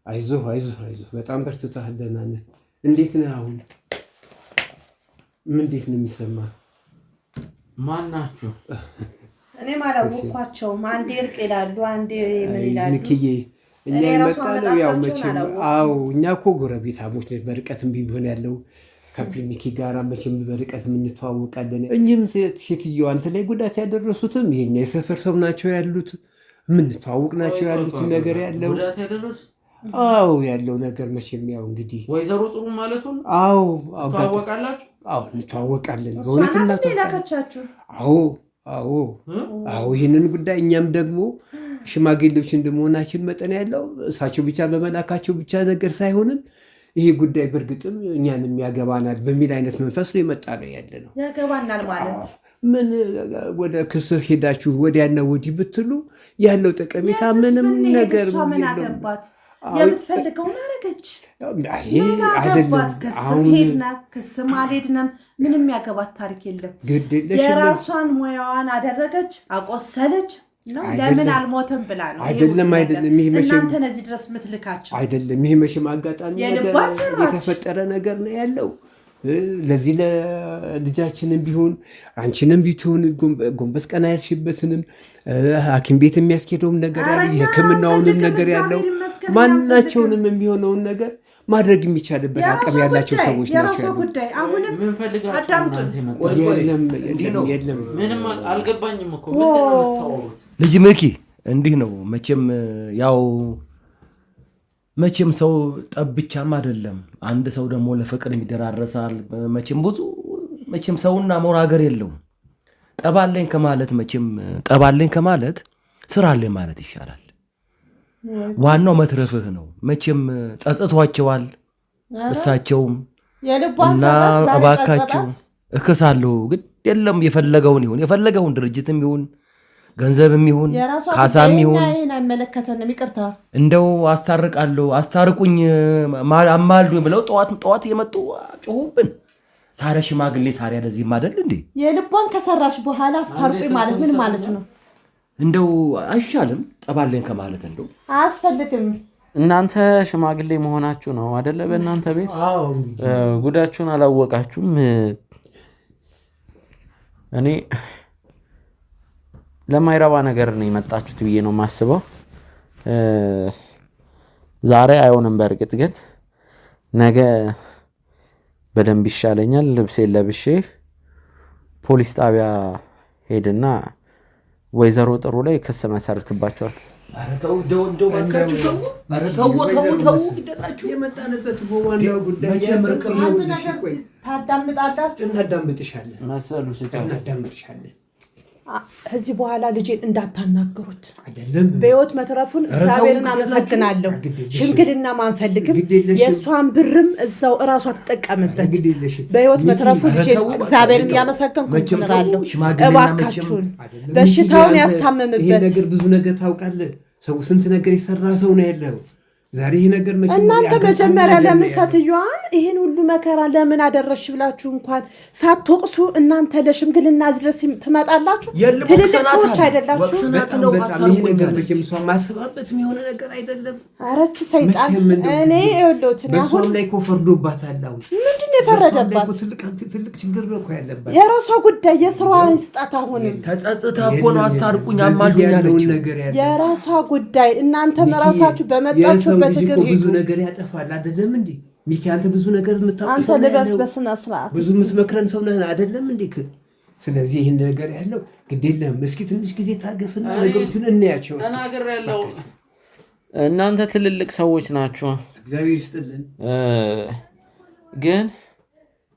አይዞህ በጣም በርትተሃል። ደህና ነህ? እንዴት ነህ አሁን? እንዴት ነው የሚሰማህ? ማን ናችሁ? እኔም አላወኳቸውም። አንዴ እርቅ ይላሉ፣ አንዴ ምን ይላሉ። ሚኪዬ እኛ የመጣነው ያው መቼም እኛ እኮ ጎረቤታሞች ነን። በርቀትም ቢሆን ያለው ከሚኪ ጋር መቼም በርቀት የምንተዋወቃለን። እኚህም ሴትየው አንተ ላይ ጉዳት ያደረሱትም ይሄኛ የሰፈር ሰው ናቸው ያሉት፣ የምንተዋወቅ ናቸው ያሉት ነገር ያለው ጉዳት ያደረሱ ያለው ነገር መቼም ያው እንግዲህ ወይዘሮ ጥሩ ማለት ነው። ተዋወቃላችሁ? እንተዋወቃለን። በእውነት እናካቻችሁ? ይህንን ጉዳይ እኛም ደግሞ ሽማግሌዎች እንደመሆናችን መጠን ያለው እሳቸው ብቻ በመላካቸው ብቻ ነገር ሳይሆንም ይሄ ጉዳይ በእርግጥም እኛንም ያገባናል በሚል አይነት መንፈስ ነው የመጣ ነው ያለ ነው። ያገባናል ማለት ምን ወደ ክስ ሄዳችሁ ወዲያና ወዲህ ብትሉ ያለው ጠቀሜታ ምንም ነገር ምን አገባት? የምትፈልገውን አደረገች። ክስም አልሄድንም። ምንም ያገባት ታሪክ የለም። የራሷን ሙያዋን አደረገች፣ አቆሰለች ነው። ለምን አልሞትም ብላ ነው። አይደለም። እናንተ እዚህ ድረስ ምትልካቸው አይደለም። ይሄ መቼም አጋጣሚ የተፈጠረ ነገር ነው ያለው። ለዚህ ለልጃችንም ቢሆን አንቺንም ቢሆን ጎንበስ ቀና ያልሽበትንም ሐኪም ቤት የሚያስኬደውም ነገር ያለው የሕክምናውንም ነገር ያለው ማናቸውንም የሚሆነውን ነገር ማድረግ የሚቻልበት አቅም ያላቸው ሰዎች ናቸው ያሉት። ጉዳይ አሁንም የለም። ምንም አልገባኝም እኮ ልጅ ሚኪ እንዲህ ነው መቼም ሰው ጠብቻም አይደለም። አንድ ሰው ደግሞ ለፍቅር ይደራረሳል። መቼም ሰውና ሞር ሀገር የለውም። ጠባለኝ ከማለት ስራ አለኝ ማለት ይሻላል። ዋናው መትረፍህ ነው። መቼም ጸጽቷቸዋል እሳቸውም እና እባካቸው እክሳለሁ ግን የለም የፈለገውን ድርጅትም ይሁን ገንዘብም ይሁን ካሳም ይሁን አይመለከተንም። ይቅርታ እንደው አስታርቁኝ አማልዱ ብለው ጠዋት የመጡ ጮሁብን። ታዲያ ሽማግሌ ለዚህም አይደል እንዴ? የልቧን ከሰራሽ በኋላ አስታርቁኝ ማለት ምን ማለት ነው? እንደው አይሻልም? ጠባለኝ ከማለት እንደው አያስፈልግም። እናንተ ሽማግሌ መሆናችሁ ነው አይደለ? በእናንተ ቤት ጉዳችሁን አላወቃችሁም። እኔ ለማይረባ ነገር ነው የመጣችሁት ብዬ ነው የማስበው። ዛሬ አይሆንም። በእርግጥ ግን ነገ በደንብ ይሻለኛል። ልብሴን ለብሼ ፖሊስ ጣቢያ ሄድና ወይዘሮ ጥሩ ላይ ክስ መሰርትባቸዋል። የመጣንበት ዋናው ጉዳይ ታዳምጣላችሁ። እናዳምጥሻለን። ከዚህ በኋላ ልጄን እንዳታናግሩት። አይደለም በህይወት መትረፉን እግዚአብሔርን አመሰግናለሁ። ሽምግልና ማንፈልግም። የእሷን ብርም እዛው እራሷ ትጠቀምበት። በህይወት መትረፉ ልጄን እግዚአብሔርን እያመሰገንኩ እላለሁ። እባካችሁን በሽታውን ያስታምምበት። ይሄ ነገር ብዙ ነገር ታውቃለህ። ሰው ስንት ነገር የሰራ ሰው ነው ያለው። ዛሬ ይሄ ነገር እናንተ መጀመሪያ ለምን ሴትዮዋን ይሄን ሁሉ መከራ ለምን አደረሽ ብላችሁ እንኳን ሳትወቅሱ እናንተ ለሽምግልና ድረስ ትመጣላችሁ? ትልልቅ ሰዎች አይደላችሁ? ማስባበት የሚሆነ ነገር አይደለም። አረች ሰይጣን እኔ ይኸውልዎት በሷም ላይ እኮ ፈርዶባታል። ምንድን ነው የፈረደባት? ትልቅ ችግር ነው እኮ ያለባት። የራሷ ጉዳይ የስራዋን ይስጣት። አሁንም ተጸጽታ እኮ ነው አሳርቁኝ አማሉኝ አለችው። የራሷ ጉዳይ እናንተም ራሳችሁ በመጣችሁ ብዙ ነገር ያጠፋል አይደለም እንዴ? ሚኪ አንተ ብዙ ነገር የምታውቅ አንተ ልበስ በስነ ስርዓት ብዙ የምትመክረን ሰው ነህ አይደለም እንዴ? ስለዚህ ይህን ነገር ያለው ግድ የለም። እስኪ ትንሽ ጊዜ ታገስና ነገሮችን እናያቸው። ተናግሬያለሁ። እናንተ ትልልቅ ሰዎች ናችሁ። እግዚአብሔር ይስጥልን። ግን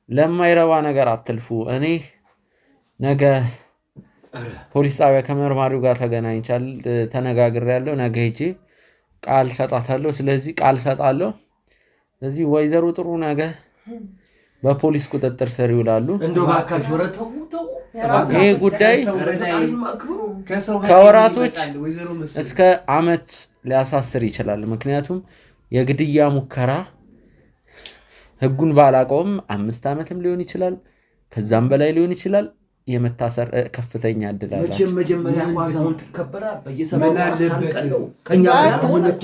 ለማይረባ ነገር አትልፉ። እኔ ነገ ፖሊስ ጣቢያ ከመርማሪው ጋር ተነጋግሬያለሁ። ነገ ሄጄ ቃል ሰጣታለሁ። ስለዚህ ቃል ሰጣለሁ። ስለዚህ ወይዘሮ ጥሩ ነገ በፖሊስ ቁጥጥር ስር ይውላሉ። ይሄ ጉዳይ ከወራቶች እስከ ዓመት ሊያሳስር ይችላል። ምክንያቱም የግድያ ሙከራ ሕጉን ባላቀውም 5 ዓመትም ሊሆን ይችላል፣ ከዛም በላይ ሊሆን ይችላል። የመታሰር ከፍተኛ እድል አላቸው። መጀመሪያ አዛውንት ይከበራል።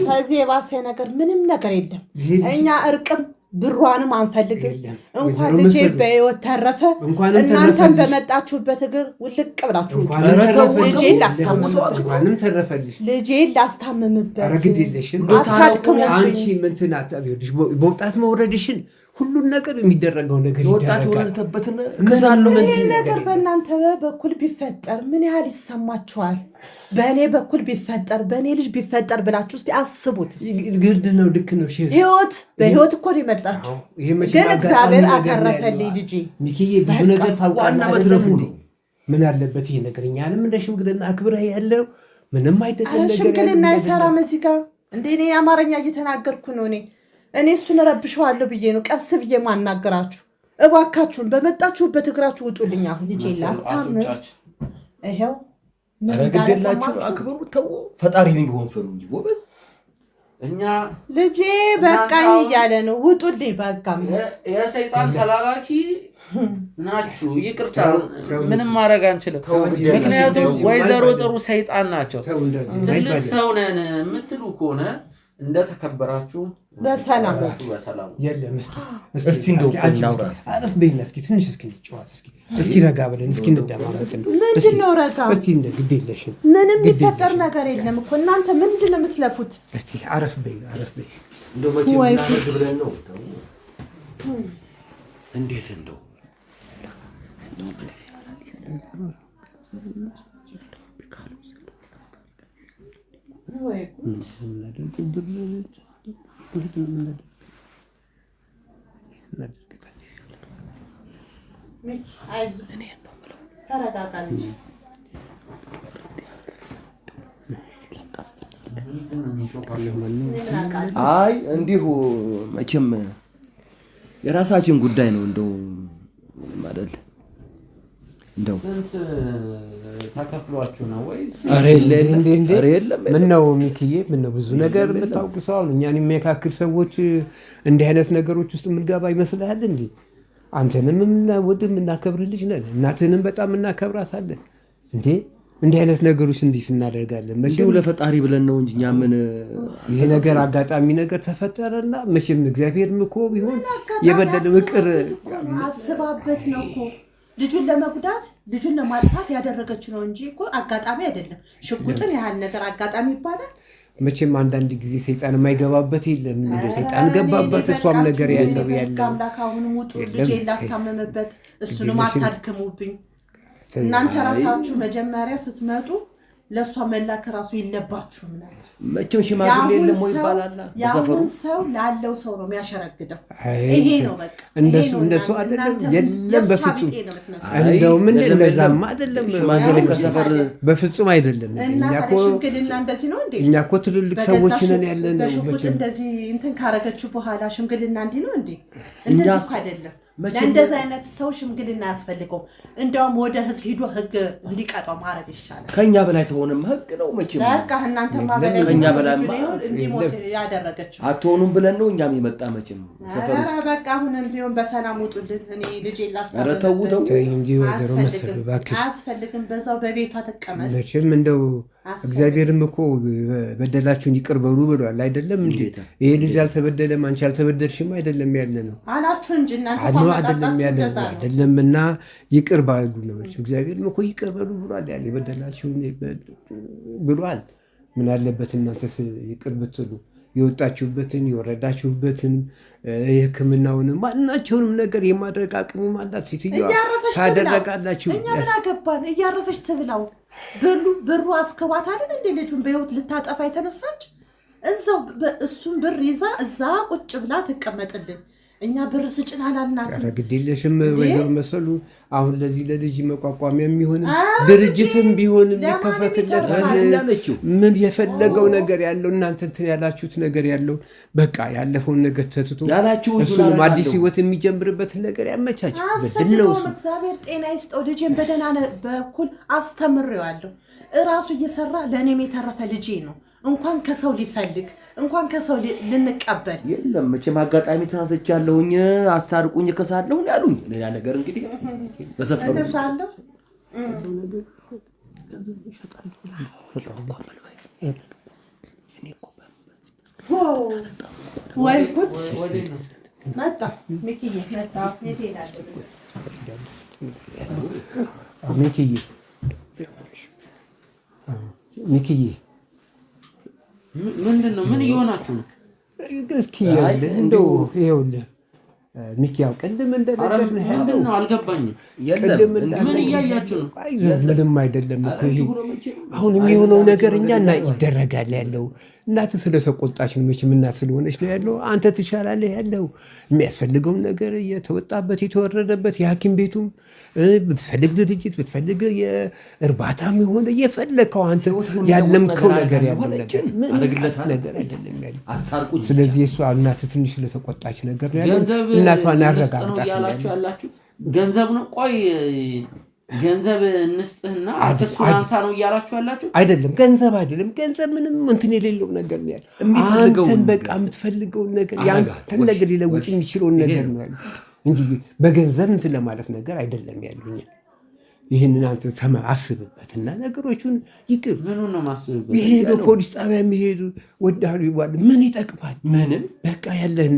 ከዚህ የባሰ ነገር ምንም ነገር የለም። እኛ እርቅም ብሯንም አንፈልግም። እንኳን ልጄ በህይወት ተረፈ፣ እናንተም በመጣችሁበት እግር ውልቅ ብላችሁ ልጄን ላስታምምበት መውጣት መውረድሽን ሁሉን ነገር የሚደረገው ነገር ይህ ነገር በእናንተ በኩል ቢፈጠር ምን ያህል ይሰማችኋል? በእኔ በኩል ቢፈጠር በእኔ ልጅ ቢፈጠር ብላችሁ እስቲ አስቡት። ግድ ነው፣ ልክ ነው። ህይወት በህይወት እኮ ነው የመጣችሁ፣ ግን እግዚአብሔር አተረፈልኝ ልጄ። ሚኪዬ ብዙ ነገር ታውቃለህ። ምን አለበት ይሄ ነገር እኛንም እንደ ሽምግልና አክብረ ያለው ምንም አይደለም ነገር ሽምግልና አይሰራም እዚህ ጋር እንደ እኔ አማርኛ እየተናገርኩ ነው። እኔ እሱን ረብሸዋለሁ ብዬ ነው ቀስ ብዬ ማናገራችሁ። እባካችሁን በመጣችሁበት እግራችሁ ውጡልኝ። አሁን ልጄ ላስታምም። ይሄው ረግደላችሁ አክብሩ። ተው ፈጣሪ ቢሆን ፈሩ እንጂ ወበዝ እኛ ልጄ በቃኝ እያለ ነው። ውጡልኝ በቃ። የሰይጣን ተላላኪ ናችሁ። ይቅርታ ምንም ማድረግ አንችልም። ምክንያቱም ወይዘሮ ጥሩ ሰይጣን ናቸው። ትልቅ ሰው ነን የምትሉ ከሆነ እንደተከበራችሁ በሰላም የለም። እስኪ እንደው እናውራ። አረፍ በይና እስኪ ትንሽ እስኪ ጨዋታ እስኪ ረጋ ብለን እስኪ እንደማመጥ ነው። ምንድን ነው ረጋ? እስኪ እንደ ግድ የለሽም። ምንም የሚፈጠር ነገር የለም እኮ እናንተ ምንድን ነው የምትለፉት? እስኪ አረፍ በይ እንደው መቼም እናደርግ ብለን ነው። እንዴት እንደው አይ እንዲሁ መቼም የራሳችን ጉዳይ ነው። እንደው ማለት እንደው ተከፍሏችሁ ነው ወይስ? ኧረ የለም። ምነው ሚኪዬ፣ ምነው ብዙ ነገር የምታውቅ ሰው አሁን እኛን የሚያካክል ሰዎች እንዲህ አይነት ነገሮች ውስጥ የምንገባ ይመስልሃል እንዴ? አንተንም የምናወድ የምናከብር ልጅ ነን። እናትህንም በጣም እናከብራታለን እንዴ። እንዲህ አይነት ነገሮች እንዲህ እናደርጋለን እንዲሁ ለፈጣሪ ብለን ነው እንጂ እኛ ምን ይሄ ነገር አጋጣሚ ነገር ተፈጠረና መቼም እግዚአብሔርም እኮ ቢሆን የበደለ ምቅር አስባበት ነው እኮ ልጁን ለመጉዳት ልጁን ለማጥፋት ያደረገች ነው እንጂ እኮ አጋጣሚ አይደለም። ሽጉጥን ያህል ነገር አጋጣሚ ይባላል? መቼም አንዳንድ ጊዜ ሰይጣን የማይገባበት የለም። ሰይጣን ገባበት። እሷም ነገር ያለው አምላክ አሁንም ውጡ፣ ልጄን ላስታመምበት፣ እሱንም አታድክሙብኝ። እናንተ ራሳችሁ መጀመሪያ ስትመጡ ለእሷ መላክ ራሱ የለባችሁ ምናምን መቼም ሽማግሌ የለም ወይ ይባላል። የአሁን ሰው ላለው ሰው ነው የሚያሸረግደው። ይሄ ነው በቃ እንደሱ አይደለም። የለም በፍጹም እንደው ምን እንደዛማ አይደለም። ሽማግሌ ከሰፈር በፍጹም አይደለም። ሽምግልና እንደዚህ ነው እንዴ? እኛ እኮ ትልልቅ ሰዎች ነን ያለን ነው። በሽጉጥ እንደዚህ እንትን ካረገችው በኋላ ሽምግልና እንዲህ ነው እንዴ? እንደዚህ እኮ አይደለም። ለእንደዚህ አይነት ሰው ሽምግልና አያስፈልገውም። እንዲያውም ወደ ህግ ሂዶ ህግ እንዲቀጣው ማድረግ ይሻላል። ከኛ በላይ ተሆነም ህግ ነው መቼም። በቃ እናንተ ማበለ ከኛ በላይ እንዲሞት ያደረገችው አትሆኑም ብለን ነው እኛም የመጣ መቼም ሰፈር ውስጥ። በቃ አሁንም ቢሆን በሰላም ውጡልን። እኔ ልጄ ላስታውቅ። ኧረ ተው ተው እንጂ ወይዘሮ መሰሉ እባክሽ አያስፈልግም። በዛው በቤቷ ተቀመጥ። መቼም እንደው እግዚአብሔርም እኮ በደላችሁን ይቅር በሉ ብሏል አይደለም እንዴ? ይሄ ልጅ አልተበደለም አንቺ አልተበደልሽም አይደለም ያለ ነው አላችሁ እንጂ እናንተ አይደለም ያለ አይደለም። እና ይቅር ባሉ ነው እግዚአብሔርም እኮ ይቅር በሉ ብሏል። ያለ የበደላችሁን ብሏል። ምን አለበት እናንተስ ይቅር ብትሉ? የወጣችሁበትን የወረዳችሁበትን የሕክምናውንም ማናቸውንም ነገር የማድረግ አቅምም አላት ሴትዮዋ። ታደረጋላችሁ። እኛ ምን አገባን? እያረፈች ትብላው። ብሩ አስከባት አይደል እንዴ? ልጁን በህይወት ልታጠፋ የተነሳች እዛው እሱን ብር ይዛ እዛ ቁጭ ብላ ትቀመጥልን። እኛ ብር ስጭን አላልናት። ኧረ ግድ የለሽም ወይዘሮ መሰሉ። አሁን ለዚህ ለልጅ መቋቋሚያ የሚሆን ድርጅትም ቢሆንም ይከፈትለታል። ምን የፈለገው ነገር ያለው እናንተ እንትን ያላችሁት ነገር ያለው በቃ ያለፈውን ነገር ተትቶ እሱንም አዲስ ህይወት የሚጀምርበትን ነገር ያመቻች። በድል ነው እሱ። እግዚአብሔር ጤና ይስጠው። ልጄን በደህና በኩል አስተምሬዋለሁ። እራሱ እየሰራ ለእኔም የተረፈ ልጄ ነው። እንኳን ከሰው ሊፈልግ እንኳን ከሰው ልንቀበል የለም። መቼም አጋጣሚ ተናስቻለሁኝ አስታርቁኝ ከሳለሁ ያሉኝ። ሌላ ነገር እንግዲህ በሰፈሩ ከሳለሁ ወይ ጉድ መጣ። ሚኪዬ መጣ። የት ሄዳለህ ሚኪዬ? ምንድን ነው? ምን እየሆናችሁ ነው? እስኪ እንደው ይኸውልህ ሚኪያው ቅድም እንደነገርንህ ምንድን ነው አልገባኝም። ምን እያያችሁ ነው? ምንም አይደለም እኮ ይሄ አሁን የሚሆነው ነገር እኛና ይደረጋል ያለው። እናት ስለተቆጣች ነው መቼም እናት ስለሆነች ነው ያለው። አንተ ትሻላለህ ያለው የሚያስፈልገውን ነገር የተወጣበት የተወረደበት የሐኪም ቤቱም ብትፈልግ ድርጅት ብትፈልግ የእርባታም የሆነ የፈለግከው አንተ ያለምከው ነገር ያለው ነገር ነገር አይደለም ያለው። ስለዚህ እሷ እናት ትንሽ ስለተቆጣች ነገር ነው ያለው። እናቷን አረጋግጣት ያላችሁት ገንዘብ ነው። ቆይ ገንዘብ እንስጥህና እሱን አንሳ ነው እያላችሁ ያላችሁ? አይደለም ገንዘብ አይደለም። ገንዘብ ምንም እንትን የሌለው ነገር ነው ያለው። አንተን በቃ የምትፈልገውን ነገር ያንተን ነገር ሊለውጥ የሚችለውን ነገር ነው ያለው እንጂ በገንዘብ እንትን ለማለት ነገር አይደለም ያለው። ይህንን አንተ አስብበትና ነገሮቹን ይቅር። ምኑን ነው ማስብበት? ይሄዱ ፖሊስ ጣቢያ የሚሄዱ ወዳሉ ይባል ምን ይጠቅማል? ምንም በቃ ያለህን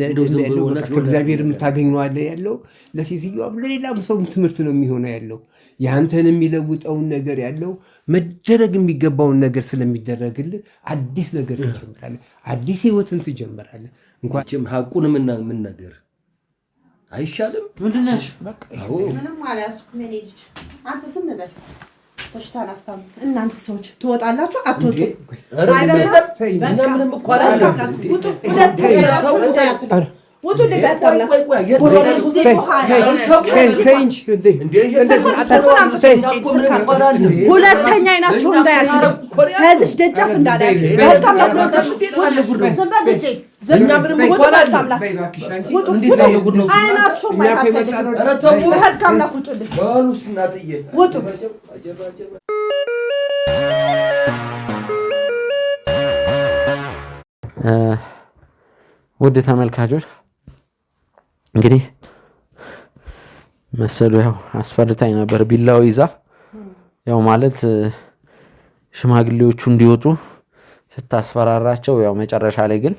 ከእግዚአብሔር የምታገኘዋለህ ያለው ለሴትዮዋም ለሌላም ሰው ትምህርት ነው የሚሆነው ያለው። ያንተን የሚለውጠውን ነገር ያለው መደረግ የሚገባውን ነገር ስለሚደረግልህ አዲስ ነገር ትጀምራለህ፣ አዲስ ህይወትን ትጀምራለህ። እንኳን ሀቁን ምን ነገር አይሻልም? ምንድን ነሽ? ምንም አልያዝኩም። እኔ ልጅ አንተ ዝም በል። በሽታን አስታምም። እናንተ ሰዎች ትወጣላችሁ አትወጡ? ምንም እኮ አላለም። ሁለተኛ አይናችሁ እንዳያችሁ ከዚች ደጃፍ እንዳላችሁ ውድ ተመልካቾች እንግዲህ መሰሉ ያው አስፈርታኝ ነበር ቢላው ይዛ ያው ማለት ሽማግሌዎቹ እንዲወጡ ስታስፈራራቸው ያው መጨረሻ ላይ ግን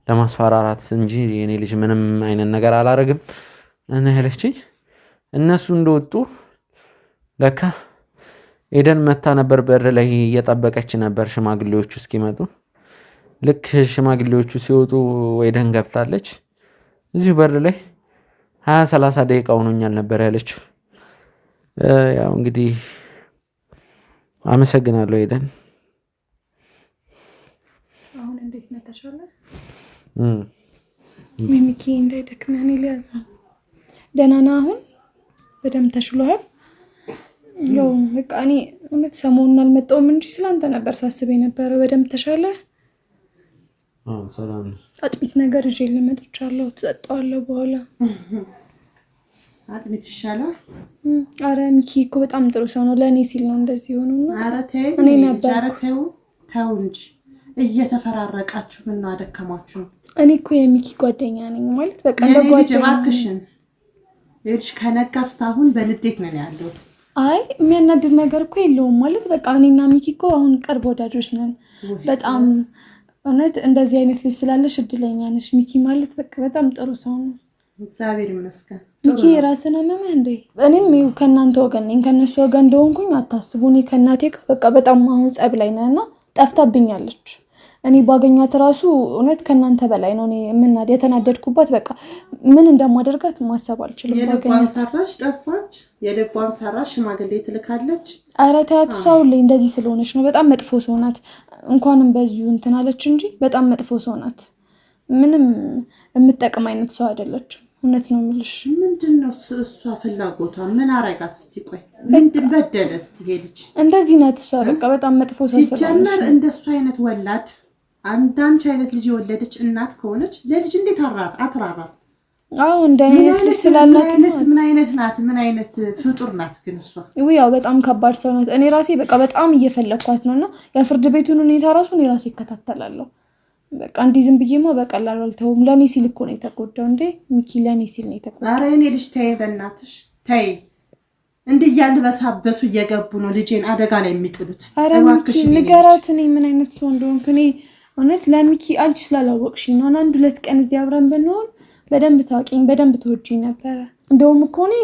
ለማስፈራራት እንጂ የኔ ልጅ ምንም አይነት ነገር አላረግም እና ያለችኝ እነሱ እንደወጡ ለካ ኤደን መታ ነበር በር ላይ እየጠበቀች ነበር ሽማግሌዎቹ እስኪመጡ። ልክ ሽማግሌዎቹ ሲወጡ ኤደን ገብታለች። እዚህ በር ላይ 20-30 ደቂቃ ሆኖኛል ነበር ያለችው። ያው እንግዲህ አመሰግናለሁ ኤደን። እንዴት ነው ተሻለ? ሚኪ እንዳይደክመህ እኔ ሊያዘው ደህና ነህ አሁን? በደምብ ተሽሎሃል? ያው በቃ እኔ እውነት ሰሞኑን አልመጣሁም እንጂ ስላንተ ነበር ሳስብ የነበረው። በደምብ ተሻለ? ሰላም። አጥሚት ነገር ይዤ ልመጥቻለሁ፣ ትጠጣዋለህ በኋላ። አጥሚት ይሻላል? አረ ሚኪ እኮ በጣም ጥሩ ሰው ነው። ለእኔ ሲል ነው እንደዚህ ሆኖና። አረ ተው፣ እኔ ነበር አረ ተው እንጂ እየተፈራረቃችሁ ምን አደከማችሁ? እኔ እኮ የሚኪ ጓደኛ ነኝ ማለት በቃ እንደ ጓደኛ። እባክሽን ልጅ ከነጋ እስካሁን በንዴት ነው ያለሁት። አይ የሚያናድድ ነገር እኮ የለውም ማለት በቃ እኔና ሚኪ እኮ አሁን ቅርብ ወዳጆች ነን በጣም እውነት። እንደዚህ አይነት ልጅ ስላለሽ እድለኛ ነሽ። ሚኪ ማለት በቃ በጣም ጥሩ ሰው ነው። እግዚአብሔር ይመስገን። ሚኪ ራስን አመመህ እንዴ? እኔም ይኸው ከእናንተ ወገን ነኝ። ከእነሱ ወገን እንደሆንኩኝ አታስቡ። እኔ ከእናቴ ጋር በቃ በጣም አሁን ጸብ ላይ ነን እና ጠፍታብኛለች። እኔ ባገኛት ራሱ እውነት ከእናንተ በላይ ነው እኔ የተናደድኩባት። በቃ ምን እንደማደርጋት ማሰብ አልችልም። የልቧን ሰራሽ ጠፋች። የልቧን ሰራሽ ሽማግሌ ትልካለች። ኧረ ተያት፣ እሷ ሁሌ እንደዚህ ስለሆነች ነው። በጣም መጥፎ ሰው ናት። እንኳንም በዚሁ እንትን አለች እንጂ በጣም መጥፎ ሰው ናት። ምንም የምትጠቅም አይነት ሰው አይደለችም። እውነት ነው የምልሽ። ምንድነው እሷ ፍላጎቷ? ምን አረጋት? እስቲ ቆይ ምንድን በደለ? እስቲ ሄድች እንደዚህ ናት እሷ በቃ በጣም መጥፎ ሰው ስለሆነች። ሲጀመር እንደሱ አይነት ወላድ አንዳንቺ አይነት ልጅ የወለደች እናት ከሆነች ለልጅ እንዴት አትራራ? አዎ እንደኔ አይነት ልጅ ስላላት ምን አይነት ናት? ምን አይነት ፍጡር ናት ግን እሷ? ያው በጣም ከባድ ሰው ናት። እኔ ራሴ በቃ በጣም እየፈለኳት ነውና የፍርድ ቤቱን ሁኔታ ራሱ እኔ ራሴ እከታተላለሁ። በቃ እንዲህ ዝም ብዬማ በቀላሉ አልተውም። ለኔ ሲል እኮ ነው የተጎዳው እንዴ ሚኪ፣ ለኔ ሲል ነው የተጎዳው። ኧረ እኔ ልጅ ተይ በእናትሽ ተይ። እንዲህ እያልበሳበሱ እየገቡ ነው ልጄን አደጋ ላይ የሚጥሉት። ኧረ ሚኪ ንገራት እኔ ምን አይነት ሰው እንደሆንኩ። እኔ እውነት ለሚኪ አንቺ ስላላወቅሽኝ ነው። አንድ ሁለት ቀን እዚህ አብረን ብንሆን በደንብ ታውቂኝ፣ በደንብ ትወጂኝ ነበረ። እንደውም እኮ እኔ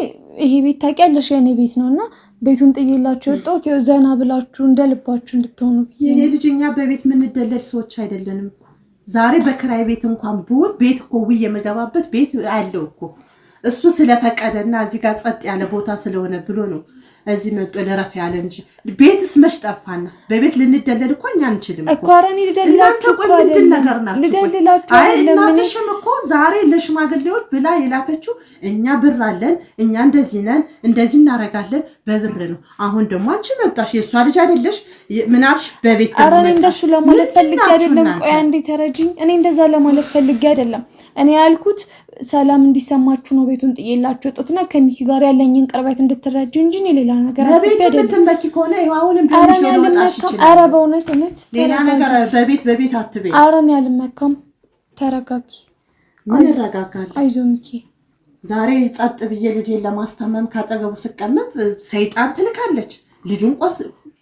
ይሄ ቤት ታውቂያለሽ የኔ ቤት ነውና ቤቱን ጥዬላችሁ ወጣሁት ዘና ብላችሁ እንደልባችሁ እንድትሆኑ ብዬ። የኔ ልጅ እኛ በቤት የምንደለል ሰዎች አይደለንም። ዛሬ በክራይ ቤት እንኳን ብሆን ቤት እኮ ውዬ የምገባበት ቤት አለው እኮ። እሱ ስለፈቀደና እዚህ ጋር ጸጥ ያለ ቦታ ስለሆነ ብሎ ነው እዚህ መጥቶ ለረፍ ያለ እንጂ ቤትስ መች ጠፋና? በቤት ልንደለል እኮ እኛ አንችልም እኮ። አረኒ ልደልላችሁ እኮ አይደለም ነገር ናችሁ። ልደልላችሁ አይደለም። እናትሽም እኮ ዛሬ ለሽማግሌዎች ብላ የላከችው እኛ ብር አለን፣ እኛ እንደዚህ ነን፣ እንደዚህ እናረጋለን በብር ነው። አሁን ደግሞ አንቺ መጣሽ፣ የሷ ልጅ አይደለሽ? ምን አልሽ? በቤት ደግሞ አረኒ እንደሱ ለማለት ፈልጌ አይደለም። ቆይ አንዴ ተረጂኝ። እኔ እንደዛ ለማለት ፈልጌ አይደለም። እኔ ያልኩት ሰላም እንዲሰማችሁ ነው ቤቱን ጥዬላችሁ ወጣሁና ከሚኪ ጋር ያለኝን ቅርበት እንድትረጂ እንጂ ሌላ ነገር አስቤ አይደለም። በቤት ተመኪ ከሆነ አሁንም ቢሆን ይወጣሽ ይችላል። ኧረ በእውነት ሌላ ነገር በቤት አትበይ። ኧረ እኔ አልመካም። ተረጋጊ። ምን ይረጋጋል? አይዞህ ሚኪ። ዛሬ ጸጥ ብዬ ልጄን ለማስታመም ካጠገቡ ስቀመጥ ሰይጣን ትልካለች። ልጁን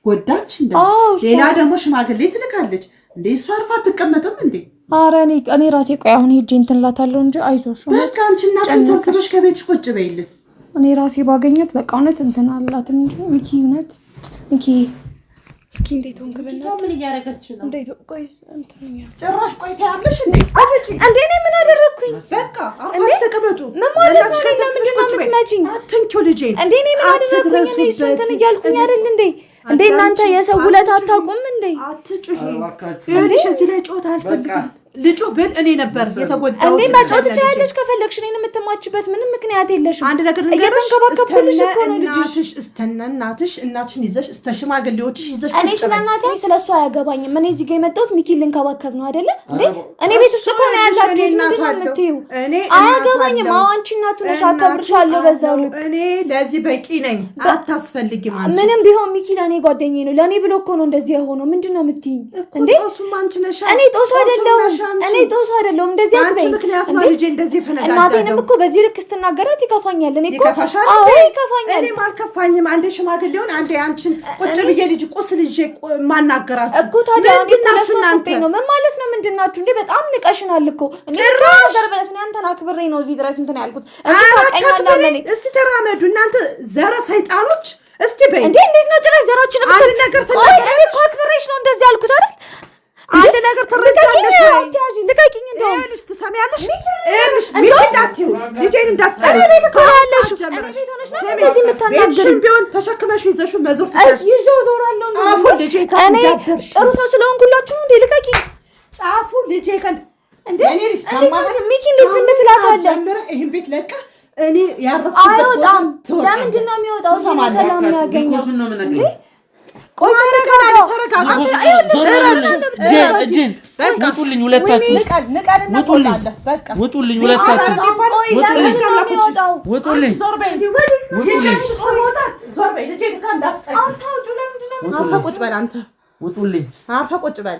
ጎዳች እንደዚህ። ሌላ ደግሞ ሽማግሌ ትልካለች። እንዴ እሷ አርፋ አትቀመጥም እንዴ? ኧረ እኔ ራሴ ቆይ አሁን ሄጄ እንትን እላታለሁ እንጂ አይዞሽ። በቃ አንቺ እናትሽን ሰብስበሽ ከቤትሽ ቁጭ በይልን። እኔ ራሴ ባገኘት በቃ እውነት እንትን አላትም እንጂ ሚኪ እውነት ሚኪ እስኪ እንዴት ሆንክ? በእናትህ ምን እያደረገች ነው? እንዴት ቆይ እንትን ጭራሽ ቆይታ ያለሽ እንዴ? እንዴ እኔ ምን አደረኩኝ? በቃ አርፋሽ ተቀመጡ። ምን ማለት ነው? ለምንድን ነው የምትመጪኝ? አትንኪው ልጄን። እንዴ እኔ ምን አደረኩኝ? እኔ እሱ እንትን እያልኩኝ አይደል እንዴ? እንዴ እናንተ የሰው ውለታ አታውቁም እንዴ? አትጩሂ። ይኸውልሽ እዚህ ላይ ጮት አልፈልግም። ልጩ ብል እኔ ነበር የተጎዳው። እንዴ መጮት ትችያለሽ ከፈለግሽ። እኔን የምትማችበት ምንም ምክንያት የለሽም። አንድ ነገር እየተንከባከብኩልሽ እኮ ነው ልጅሽ። እናትሽን ይዘሽ እስተ ሽማግሌዎችሽ ይዘሽ እኔ ስለ እናቴ ስለ እሱ አያገባኝም። እኔ እዚህ ጋር የመጣሁት ሚኪን ልንከባከብ ነው አይደለ እንዴ? እኔ ቤት ውስጥ እኮ ነው ያላችሁት። ምንድን ነው የምትይው? አያገባኝም። አዎ አንቺ እናቱ ነሽ፣ አከብርሻለሁ በዛው ልክ። እኔ ለዚህ በቂ ነኝ፣ አታስፈልጊም አንቺ። ምንም ቢሆን ሚኪ ለእኔ ጓደኛዬ ነው። ለእኔ ብሎ እኮ ነው እንደዚህ የሆነው። ምንድን ነው የምትይኝ እንዴ? እኔ ጦስ አይደለሁም። እኔ ጦስ አይደለሁም። እንደዚህ አትበይ። እናቴንም እኮ በዚህ ልክ ስትናገራት ይከፋኛል። እኔ እኮ አዎ ይከፋኛል። እኔም አልከፋኝም። አንዴ ሽማግሌውን አንዴ አንቺን ቁጭ ብዬ ልጅ ቁስል ይዤ ማናገራችሁ እኮ ታዲያ አንዴ ተነሳስብኝ ነው። ምን ማለት ነው? ምንድን ናችሁ እንዴ? በጣም ንቀሽናል እኮ። እኔ ነገር በለት ነው አንተን አክብሬ ነው እዚህ ድረስ እንትን ያልኩት። እስቲ ተራመዱ እናንተ ዘረ ሰይጣኖች። እስቲ በይ እንዴ እንዴት ነው ጭራሽ ዘራችን አንድ ነገር ተናገረ። እኔ እኮ አክብሬሽ ነው እንደዚህ ያልኩት አይደል? አንድ ነገር ትረጃለሽ ወይ? ልቀቂኝ። እንደው እልሽ ትሰሚያለሽ? እልሽ ምን እንዳትዩ ልጄን እንዳትጠሪ ካለሽ ስለዚህ ምታናገሪ ቢሆን ተሸክመሽ ይዘሽ መዞር ትችያለሽ። ይዤው ዞራለሁ። አፉ ልጄ እኔ ጥሩ ሰው ስለሆንኩላችሁ እንዴ? ልቀቂኝ። ጻፉ ልጄ እንዴ ሚኪ እንዴት ዝም ትላታለህ? ይሄን ቤት ለቃ እኔ ያረፍኩበት አይወጣም። ለምንድን ነው የሚወጣው? ሰላም የሚያገኘው እንዴ? ቆይ ተረጋጋ። ውጡልኝ ሁለታችሁ። ውጡልኝ ሁለታችሁ። ውጡልኝ። አርፈህ ቁጭ በል አንተ። ውጡልኝ። አርፈህ ቁጭ በል።